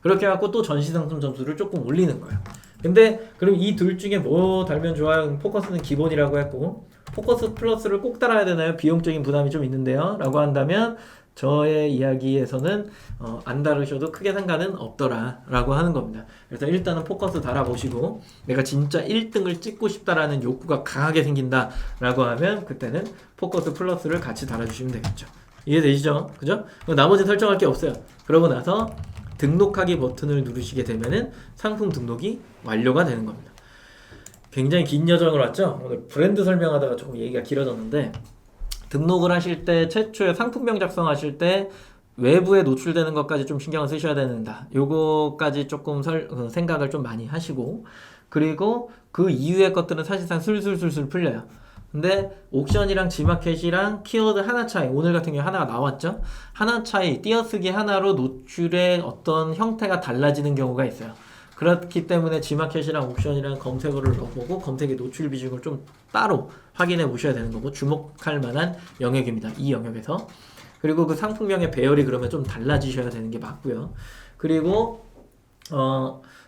그렇게 해갖고 또 전시상품 점수를 조금 올리는 거예요. 근데 그럼 이 둘 중에 뭐 달면 좋아요? 포커스는 기본이라고 했고 포커스 플러스를 꼭 달아야 되나요? 비용적인 부담이 좀 있는데요 라고 한다면 저의 이야기에서는 안 다루셔도 크게 상관은 없더라 라고 하는 겁니다. 그래서 일단은 포커스 달아보시고 내가 진짜 1등을 찍고 싶다라는 욕구가 강하게 생긴다 라고 하면 그때는 포커스 플러스를 같이 달아주시면 되겠죠. 이해되시죠? 그죠? 나머지 설정할 게 없어요. 그러고 나서 등록하기 버튼을 누르시게 되면은 상품 등록이 완료가 되는 겁니다. 굉장히 긴 여정을 왔죠? 오늘 브랜드 설명하다가 조금 얘기가 길어졌는데 등록을 하실 때 최초에 상품명 작성하실 때 외부에 노출되는 것까지 좀 신경을 쓰셔야 된다. 요거까지 조금 생각을 좀 많이 하시고 그리고 그 이후의 것들은 사실상 술술술술 풀려요. 근데 옥션이랑 지마켓이랑 키워드 하나 차이 오늘 같은 경우에 하나가 나왔죠. 하나 차이 띄어쓰기 하나로 노출의 어떤 형태가 달라지는 경우가 있어요. 그렇기 때문에 지마켓이랑 옥션이랑 검색어를 넣어보고 검색의 노출 비중을 좀 따로 확인해 보셔야 되는 거고 주목할 만한 영역입니다. 이 영역에서. 그리고 그 상품명의 배열이 그러면 좀 달라지셔야 되는 게 맞고요. 그리고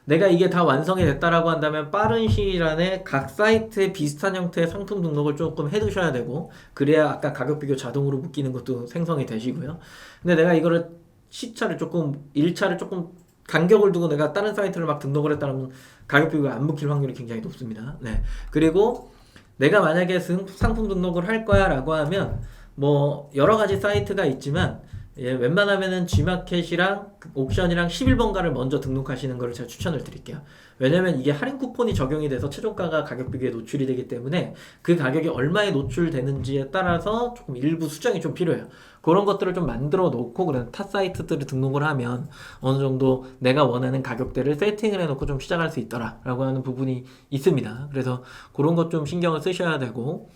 내가 이게 다 완성이 됐다라고 한다면 빠른 시일 안에 각 사이트에 비슷한 형태의 상품 등록을 조금 해두셔야 되고 그래야 아까 가격 비교 자동으로 묶이는 것도 생성이 되시고요. 근데 내가 이거를 시차를 조금 1차를 조금 간격을 두고 내가 다른 사이트를 막 등록을 했다면 가격 비교가 안 묶일 확률이 굉장히 높습니다. 네. 그리고 내가 만약에 상품 등록을 할 거야 라고 하면 뭐 여러 가지 사이트가 있지만 웬만하면은 G마켓이랑 옥션이랑 11번가를 먼저 등록하시는 것을 제가 추천을 드릴게요. 왜냐면 이게 할인 쿠폰이 적용이 돼서 최종가가 가격 비교에 노출이 되기 때문에 그 가격이 얼마에 노출되는지에 따라서 조금 일부 수정이 좀 필요해요. 그런 것들을 좀 만들어 놓고 그런 타 사이트들을 등록을 하면 어느 정도 내가 원하는 가격대를 세팅을 해놓고 좀 시작할 수 있더라 라고 하는 부분이 있습니다. 그래서 그런 것 좀 신경을 쓰셔야 되고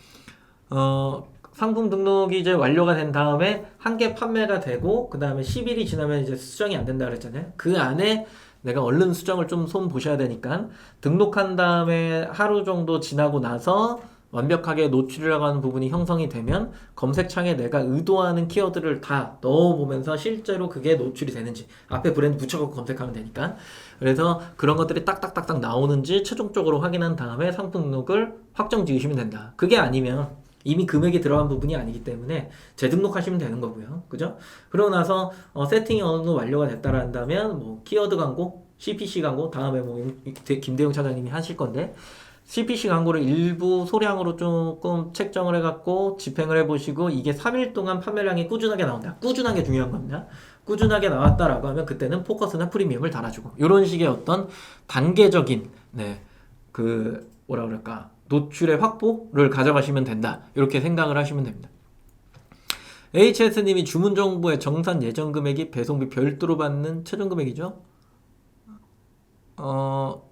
상품 등록이 이제 완료가 된 다음에 한 개 판매가 되고 그 다음에 10일이 지나면 이제 수정이 안 된다 그랬잖아요. 그 안에 내가 얼른 수정을 좀 손 보셔야 되니까 등록한 다음에 하루 정도 지나고 나서 완벽하게 노출이라고 하는 부분이 형성이 되면 검색창에 내가 의도하는 키워드를 다 넣어보면서 실제로 그게 노출이 되는지 앞에 브랜드 붙여갖고 검색하면 되니까 그래서 그런 것들이 딱딱딱딱 나오는지 최종적으로 확인한 다음에 상품 등록을 확정 지으시면 된다. 그게 아니면 이미 금액이 들어간 부분이 아니기 때문에 재등록하시면 되는 거고요. 그죠? 그러고 나서 세팅이 어느 정도 완료가 됐다라 한다면 뭐 키워드 광고, CPC 광고 다음에 뭐 김대용 차장님이 하실 건데 CPC 광고를 일부 소량으로 조금 책정을 해갖고 집행을 해보시고 이게 3일 동안 판매량이 꾸준하게 나온다. 꾸준하게 중요한 겁니다. 꾸준하게 나왔다라고 하면 그때는 포커스나 프리미엄을 달아주고 이런 식의 어떤 단계적인 그 뭐라 그럴까 노출의 확보를 가져가시면 된다. 이렇게 생각을 하시면 됩니다. HS님이 주문 정보의 정산 예정 금액이 배송비 별도로 받는 최종 금액이죠?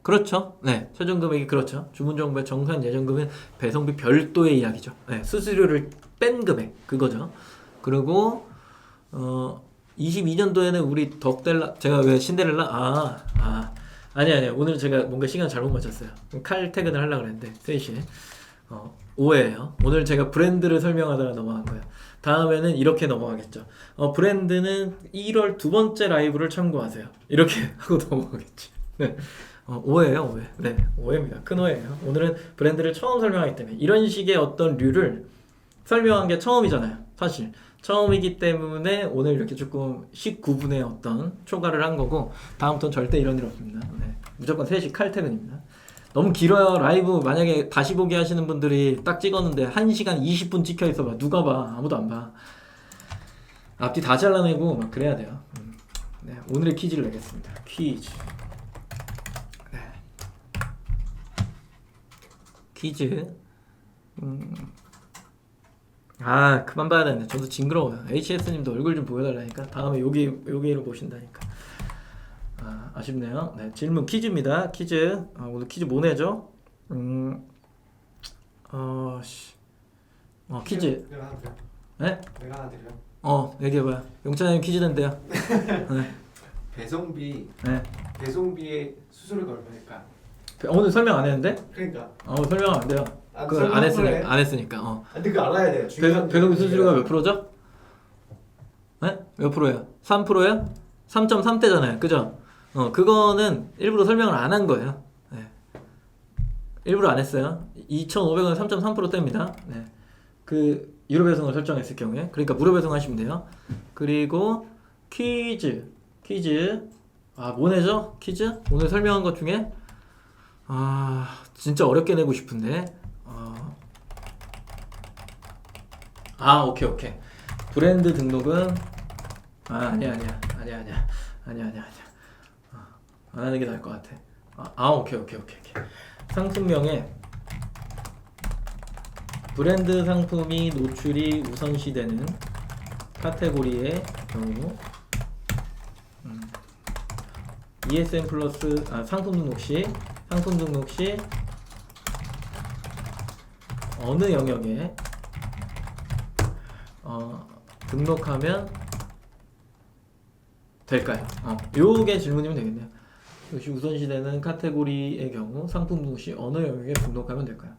그렇죠. 네, 최종 금액이 그렇죠. 주문 정보의 정산 예정 금액은 배송비 별도의 이야기죠. 네, 수수료를 뺀 금액 그거죠. 그리고 22년도에는 우리 덕델라 제가 왜 신데렐라 아니 오늘 제가 뭔가 시간 잘못 맞췄어요. 칼 퇴근을 하려고 그랬는데 3시에 오해예요. 오늘 제가 브랜드를 설명하다가 넘어간 거예요. 다음에는 이렇게 넘어가겠죠. 브랜드는 1월 두 번째 라이브를 참고하세요. 이렇게 하고 넘어가겠지. 네. 오해예요, 오해. 네, 오해입니다. 큰 오해예요. 오늘은 브랜드를 처음 설명하기 때문에 이런 식의 어떤 류를 설명한 게 처음이잖아요. 사실 처음이기 때문에 오늘 이렇게 조금 19분의 어떤 초과를 한 거고 다음부터는 절대 이런 일 없습니다. 네. 무조건 3시 칼퇴근입니다. 너무 길어요. 라이브 만약에 다시 보기 하시는 분들이 딱 찍었는데 1시간 20분 찍혀 있어 봐. 누가 봐? 아무도 안 봐. 앞뒤 다 잘라내고 막 그래야 돼요. 네, 오늘의 퀴즈를 내겠습니다. 퀴즈. 네. 퀴즈. 그만 봐야 되는데 저도 징그러워요. HS님도 얼굴 좀 보여달라니까. 다음에 여기로 보신다니까. 아쉽네요. 네, 질문 퀴즈입니다. 퀴즈. 오늘 퀴즈 뭐 내죠? 퀴즈. 내가 하나 드려. 네? 내가 하나 드려. 얘기해봐요. 용찬님 퀴즈 낸대요. 네. 배송비 네. 배송비에 수수료가 얼마일까? 오늘 설명 안 했는데? 그러니까 설명 안 돼요. 아, 그거 안 했으니까 안 했으니까. 근데 그거 알아야 돼요. 배송비 수수료가 몇 프로죠? 네? 몇 프로야? 3%야? 3.3대잖아요. 그죠? 그거는 일부러 설명을 안 한 거예요. 네. 일부러 안 했어요. 2,500원 3.3%대입니다. 네. 그 유료 배송을 설정했을 경우에, 그러니까 무료 배송하시면 돼요. 그리고 퀴즈. 뭐 내죠? 퀴즈? 오늘 설명한 것 중에 진짜 어렵게 내고 싶은데. 오케이. 브랜드 등록은 아니야. 안 하는 게 나을 것 같아. 오케이. 상품명에 브랜드 상품이 노출이 우선시되는 카테고리의 경우 ESN 플러스 상품 등록 시 어느 영역에 등록하면 될까요? 요게 질문이면 되겠네요. 역시 우선시되는 카테고리의 경우 상품 등록 시 어느 영역에 등록하면 될까요?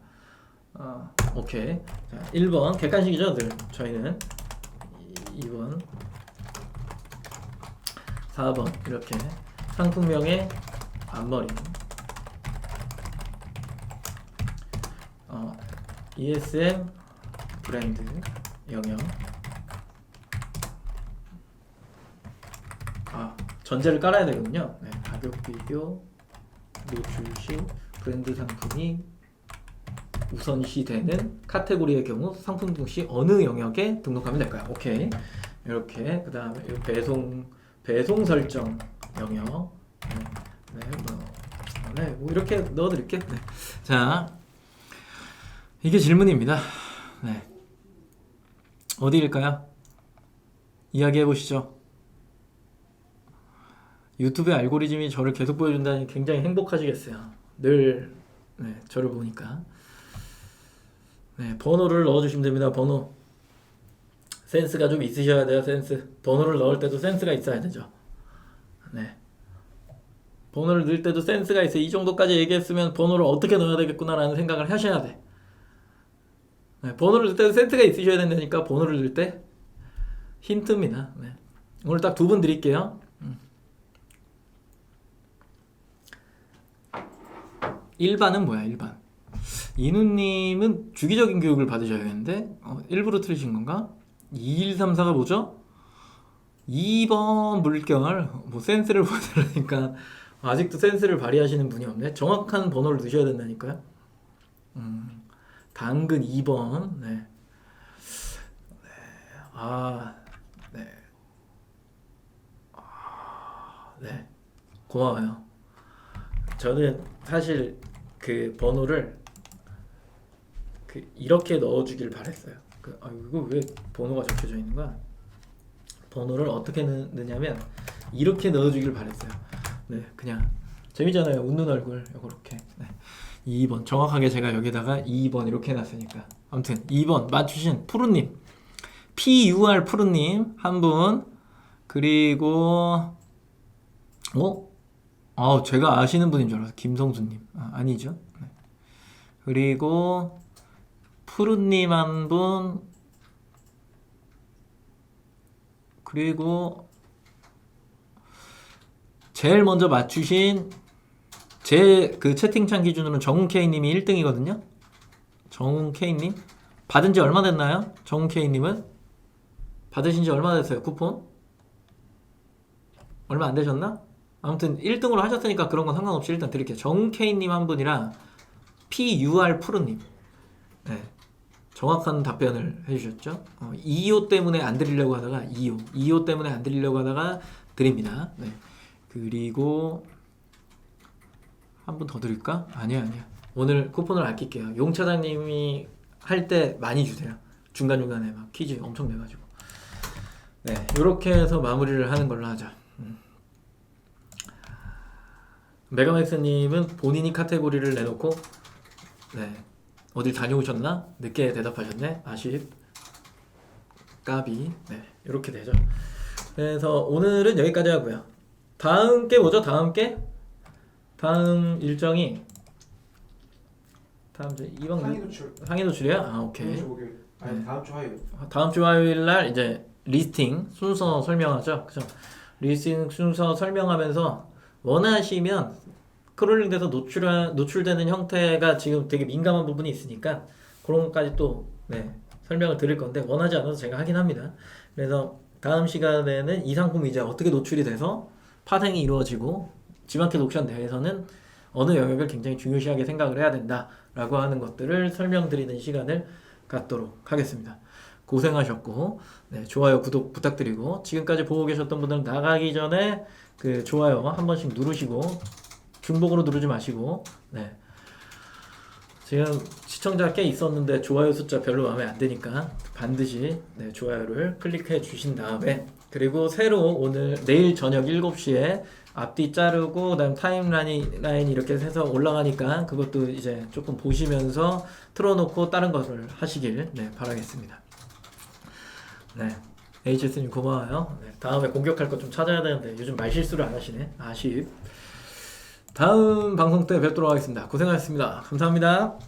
오케이. 자, 1번 객관식이죠, 늘 저희는. 2번 4번 이렇게 상품명의 앞머리 ESM 브랜드 영역 전제를 깔아야 되거든요. 네, 가격 비교 노출 시 브랜드 상품이 우선시되는 카테고리의 경우 상품 등록 시 어느 영역에 등록하면 될까요? 오케이. 이렇게 그 다음에 배송 설정 영역 뭐 이렇게 넣어드릴게요. 네. 자, 이게 질문입니다. 네. 어디일까요? 이야기해 보시죠. 유튜브의 알고리즘이 저를 계속 보여준다니 굉장히 행복하시겠어요. 늘 저를 보니까. 네, 번호를 넣어주시면 됩니다. 번호. 센스가 좀 있으셔야 돼요. 센스. 번호를 넣을 때도 센스가 있어야 되죠. 네. 번호를 넣을 때도 센스가 있어요. 이 정도까지 얘기했으면 번호를 어떻게 넣어야 되겠구나라는 생각을 하셔야 돼. 네, 번호를 넣을 때도 센스가 있으셔야 된다니까. 번호를 넣을 때 힌트입니다. 네. 오늘 딱 2분 드릴게요. 1반은 뭐야? 1반. 이누님은 주기적인 교육을 받으셔야겠는데 일부러 틀리신 건가? 2134가 뭐죠? 2번 물결. 뭐 센스를 보여드리니까 아직도 센스를 발휘하시는 분이 없네. 정확한 번호를 넣으셔야 된다니까요. 당근 2번. 네. 네. 고마워요. 저는 사실 그 번호를 이렇게 넣어주길 바랬어요. 이거 왜 번호가 적혀져 있는 거야? 번호를 어떻게 넣냐면 이렇게 넣어주길 바랬어요. 네, 그냥 재미잖아요. 웃는 얼굴 이렇게. 네. 2번 정확하게 제가 여기다가 2번 이렇게 해놨으니까. 아무튼 2번 맞추신 푸르님, PUR 푸르님 한 분. 그리고 제가 아시는 분인 줄 알았어요. 김성수님. 아니죠. 네. 그리고 푸르님 한 분. 그리고 제일 먼저 맞추신 제 그 채팅창 기준으로는 정훈K님이 1등이거든요. 정훈K님 받은 지 얼마 됐나요? 정훈K님은 받으신 지 얼마 됐어요? 쿠폰? 얼마 안 되셨나? 아무튼 1등으로 하셨으니까 그런 건 상관없이 일단 드릴게요. 정훈K님 한 분이랑 PUR 푸르님. 네. 정확한 답변을 해주셨죠. 2호 때문에 안 드리려고 하다가 2호 때문에 안 드리려고 하다가 드립니다. 네. 그리고 한 분 더 드릴까? 아니야. 오늘 쿠폰을 아낄게요. 용 차장님이 할 때 많이 주세요. 중간중간에 막 퀴즈 엄청 내가지고. 네, 이렇게 해서 마무리를 하는 걸로 하자. 메가맥스님은 본인이 카테고리를 내놓고 어딜 다녀오셨나? 늦게 대답하셨네. 아쉽. 까비. 네, 이렇게 되죠. 그래서 오늘은 여기까지 하고요. 다음 게 뭐죠? 다음 일정이 다음 주 이번 상위 노출. 상해 노출이야? 아, 오케이. 다음 주 목요일. 아니 네. 다음 주 화요일. 다음 주 화요일 날 이제 리스팅 순서 설명하죠. 그죠? 리스팅 순서 설명하면서 원하시면 크롤링돼서 노출되는 형태가 지금 되게 민감한 부분이 있으니까 그런 것까지 또 설명을 드릴 건데 원하지 않아도 제가 하긴 합니다. 그래서 다음 시간에는 이 상품이 이제 어떻게 노출이 돼서 파생이 이루어지고 지마켓 옥션 대회에서는 어느 영역을 굉장히 중요시하게 생각을 해야 된다라고 하는 것들을 설명드리는 시간을 갖도록 하겠습니다. 고생하셨고 좋아요 구독 부탁드리고 지금까지 보고 계셨던 분들은 나가기 전에 그 좋아요 한 번씩 누르시고 중복으로 누르지 마시고 지금 시청자 꽤 있었는데 좋아요 숫자 별로 마음에 안 드니까 반드시 좋아요를 클릭해 주신 다음에 그리고 새로 내일 저녁 7시에 앞뒤 자르고 그다음 타임라인 이렇게 해서 올라가니까 그것도 이제 조금 보시면서 틀어놓고 다른 것을 하시길 바라겠습니다. HS님 고마워요. 다음에 공격할 것 좀 찾아야 되는데 요즘 말실수를 안 하시네. 아쉽. 다음 방송 때 뵙도록 하겠습니다. 고생하셨습니다. 감사합니다.